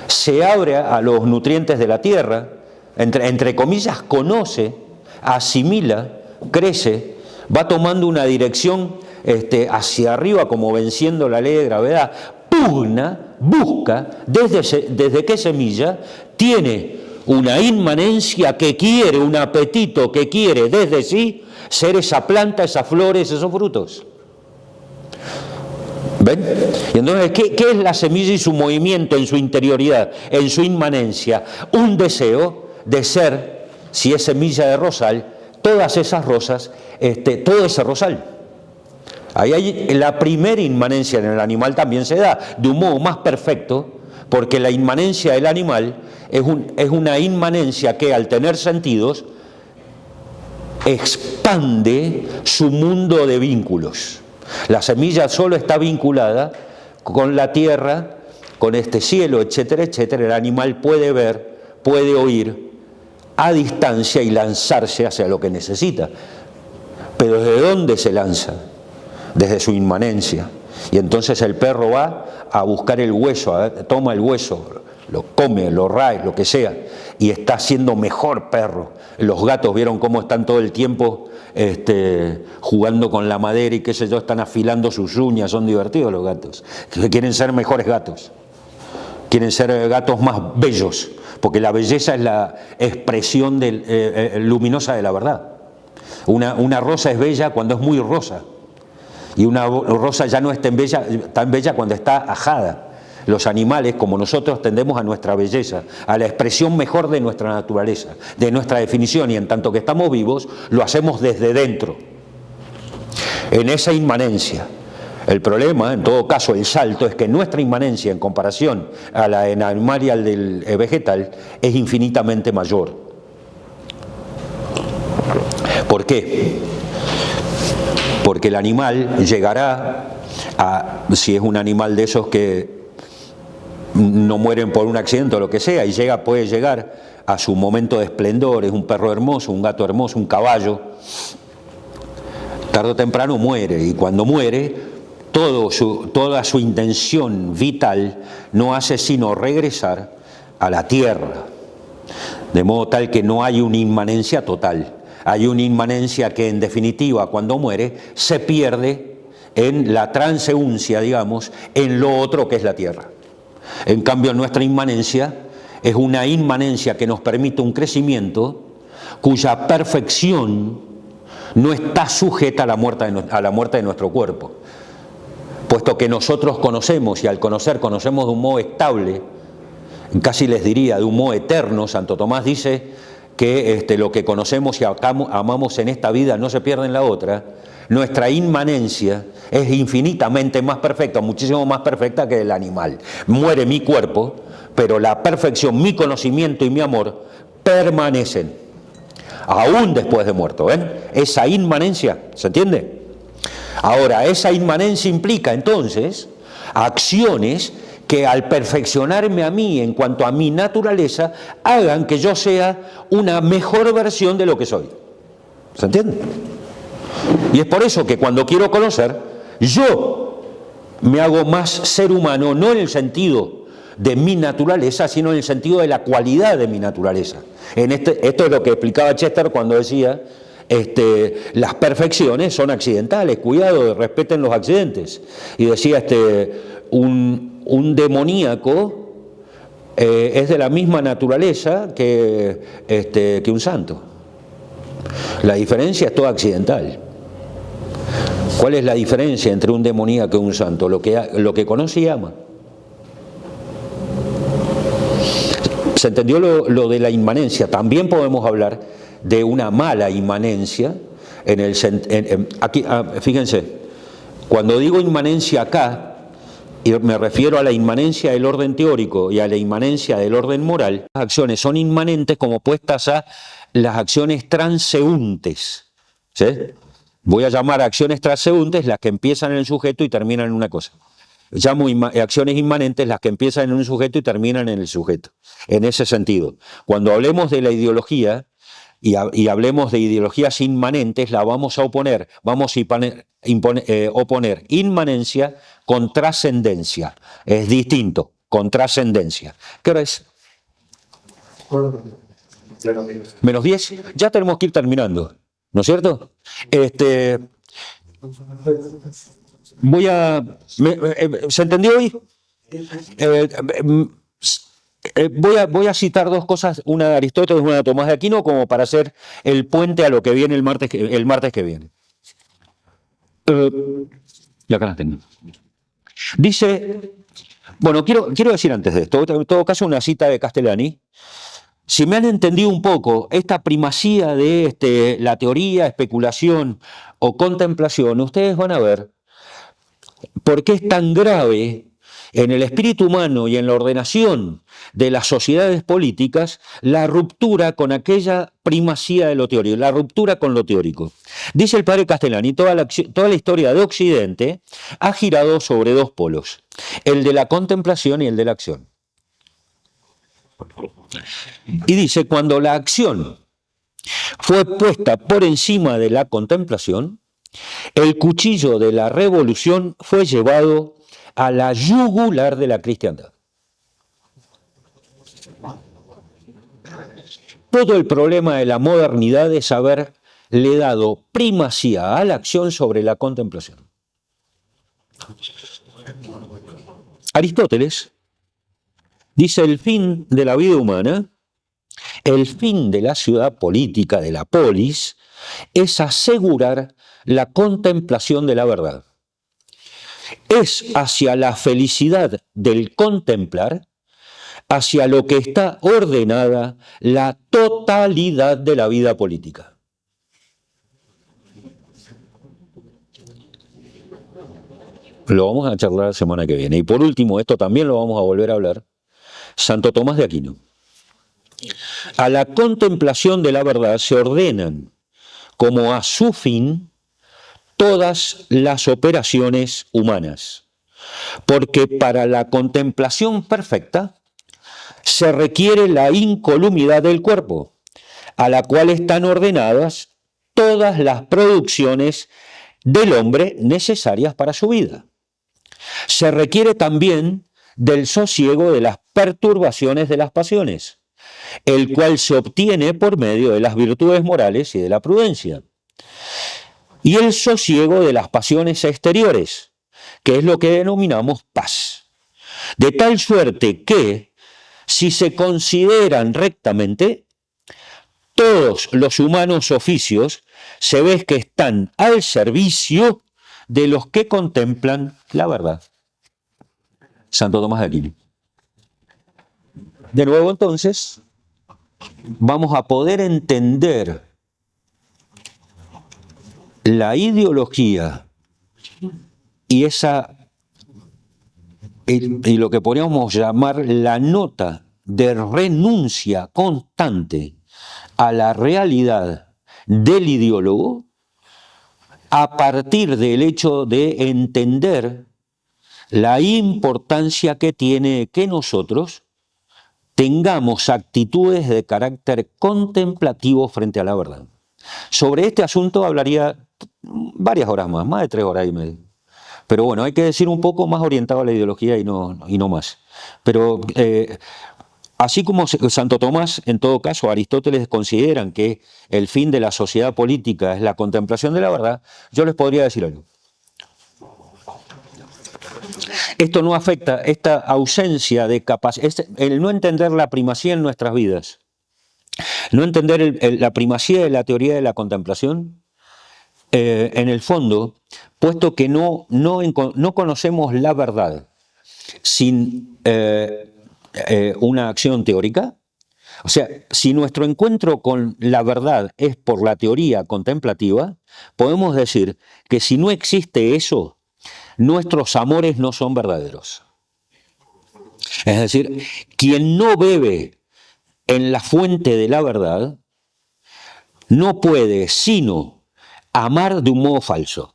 se abre a los nutrientes de la tierra, entre comillas, conoce, asimila, crece, va tomando una dirección hacia arriba como venciendo la ley de gravedad, pugna, busca, desde qué semilla tiene una inmanencia que quiere, un apetito que quiere desde sí ser esa planta, esas flores, esos frutos. ¿Ven? Y entonces, ¿qué es la semilla y su movimiento en su interioridad, en su inmanencia? Un deseo de ser, si es semilla de rosal, todas esas rosas, todo ese rosal. Ahí hay la primera inmanencia en el animal, también se da de un modo más perfecto, porque la inmanencia del animal es una inmanencia que al tener sentidos expande su mundo de vínculos. La semilla solo está vinculada con la tierra, con este cielo, etcétera, etcétera, el animal puede ver, puede oír a distancia y lanzarse hacia lo que necesita. Pero ¿desde dónde se lanza? Desde su inmanencia. Y entonces el perro va a buscar el hueso, toma el hueso, lo come, lo rae, lo que sea, y está siendo mejor perro. Los gatos vieron cómo están todo el tiempo jugando con la madera y qué sé yo, están afilando sus uñas, son divertidos los gatos. Quieren ser mejores gatos, quieren ser gatos más bellos, porque la belleza es la expresión luminosa de la verdad. Una rosa es bella cuando es muy rosa, y una rosa ya no es tan bella cuando está ajada. Los animales, como nosotros, tendemos a nuestra belleza, a la expresión mejor de nuestra naturaleza, de nuestra definición, y en tanto que estamos vivos, lo hacemos desde dentro, en esa inmanencia. El problema, en todo caso, el salto, es que nuestra inmanencia en comparación a la animal y al del vegetal es infinitamente mayor. ¿Por qué? Porque el animal llegará a, si es un animal de esos que no mueren por un accidente o lo que sea, y puede llegar a su momento de esplendor, es un perro hermoso, un gato hermoso, un caballo, tarde o temprano muere, y cuando muere, toda su intención vital no hace sino regresar a la tierra, de modo tal que no hay una inmanencia total. Hay una inmanencia que, en definitiva, cuando muere, se pierde en la transeúncia, digamos, en lo otro que es la tierra. En cambio, nuestra inmanencia es una inmanencia que nos permite un crecimiento cuya perfección no está sujeta a la muerte de nuestro cuerpo. Puesto que nosotros conocemos, y al conocer conocemos de un modo estable, casi les diría de un modo eterno. Santo Tomás dice que lo que conocemos y amamos en esta vida no se pierde en la otra. Nuestra inmanencia es infinitamente más perfecta, muchísimo más perfecta que el animal. Muere mi cuerpo, pero la perfección, mi conocimiento y mi amor permanecen, aún después de muerto. ¿Ven? Esa inmanencia, ¿se entiende? Ahora, esa inmanencia implica entonces acciones que, al perfeccionarme a mí en cuanto a mi naturaleza, hagan que yo sea una mejor versión de lo que soy. ¿Se entiende? Y es por eso que cuando quiero conocer, yo me hago más ser humano, no en el sentido de mi naturaleza, sino en el sentido de la cualidad de mi naturaleza. Esto es lo que explicaba Chester cuando decía, las perfecciones son accidentales, cuidado, respeten los accidentes. Y decía, un demoníaco es de la misma naturaleza que un santo. La diferencia es toda accidental. ¿Cuál es la diferencia entre un demoníaco y un santo? Lo que conoce y ama. ¿Se entendió lo de la inmanencia? También podemos hablar de una mala inmanencia. Aquí, fíjense, cuando digo inmanencia acá, y me refiero a la inmanencia del orden teórico y a la inmanencia del orden moral, las acciones son inmanentes como opuestas a las acciones transeúntes. ¿Sí? Voy a llamar acciones transeúntes las que empiezan en el sujeto y terminan en una cosa. Llamo acciones inmanentes las que empiezan en un sujeto y terminan en el sujeto. En ese sentido, cuando hablemos de la ideología y hablemos de ideologías inmanentes, la vamos a oponer, oponer inmanencia con trascendencia. Es distinto, con trascendencia. ¿Qué hora es? Menos 10. Ya tenemos que ir terminando, ¿no es cierto? ¿Se entendió hoy? Voy a citar dos cosas, una de Aristóteles y una de Tomás de Aquino, como para hacer el puente a lo que viene el martes que viene. Y acá las tengo. Dice, bueno, quiero decir antes de esto, en todo caso una cita de Castellani. Si me han entendido un poco esta primacía de la teoría, especulación o contemplación, ustedes van a ver por qué es tan grave en el espíritu humano y en la ordenación de las sociedades políticas la ruptura con aquella primacía de lo teórico, la ruptura con lo teórico. Dice el padre Castellani, toda la historia de Occidente ha girado sobre dos polos, el de la contemplación y el de la acción. Y dice, cuando la acción fue puesta por encima de la contemplación, el cuchillo de la revolución fue llevado a la yugular de la cristiandad. Todo el problema de la modernidad es haberle dado primacía a la acción sobre la contemplación. Aristóteles dice: el fin de la vida humana, el fin de la ciudad política, de la polis, es asegurar la contemplación de la verdad. Es hacia la felicidad del contemplar, hacia lo que está ordenada la totalidad de la vida política. Lo vamos a charlar la semana que viene. Y por último, esto también lo vamos a volver a hablar, Santo Tomás de Aquino. A la contemplación de la verdad se ordenan como a su fin todas las operaciones humanas, porque para la contemplación perfecta se requiere la incolumidad del cuerpo, a la cual están ordenadas todas las producciones del hombre necesarias para su vida. Se requiere también del sosiego de las perturbaciones de las pasiones, el cual se obtiene por medio de las virtudes morales y de la prudencia, y el sosiego de las pasiones exteriores, que es lo que denominamos paz, de tal suerte que, si se consideran rectamente, todos los humanos oficios se ve que están al servicio de los que contemplan la verdad. Santo Tomás de Aquino. De nuevo, entonces, vamos a poder entender la ideología y y lo que podríamos llamar la nota de renuncia constante a la realidad del ideólogo a partir del hecho de entender la importancia que tiene que nosotros tengamos actitudes de carácter contemplativo frente a la verdad. Sobre este asunto hablaría varias horas más de 3 horas y media. Pero bueno, hay que decir un poco más orientado a la ideología y no más. Pero así como Santo Tomás, en todo caso, Aristóteles consideran que el fin de la sociedad política es la contemplación de la verdad, yo les podría decir algo. Esto no afecta, esta ausencia de capacidad, el no entender la primacía en nuestras vidas, no entender la primacía de la teoría de la contemplación, en el fondo, puesto que no conocemos la verdad sin una acción teórica, o sea, si nuestro encuentro con la verdad es por la teoría contemplativa, podemos decir que si no existe eso, nuestros amores no son verdaderos. Es decir, quien no bebe en la fuente de la verdad no puede sino amar de un modo falso.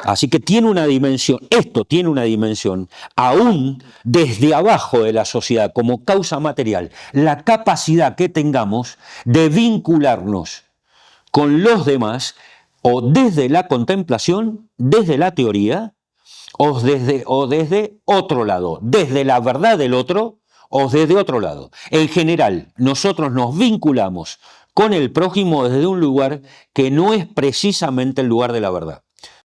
Así que tiene una dimensión, esto tiene una dimensión, aún desde abajo de la sociedad, como causa material, la capacidad que tengamos de vincularnos con los demás, o desde la contemplación, desde la teoría, o desde otro lado, desde la verdad del otro, o desde otro lado. En general, nosotros nos vinculamos con el prójimo desde un lugar que no es precisamente el lugar de la verdad.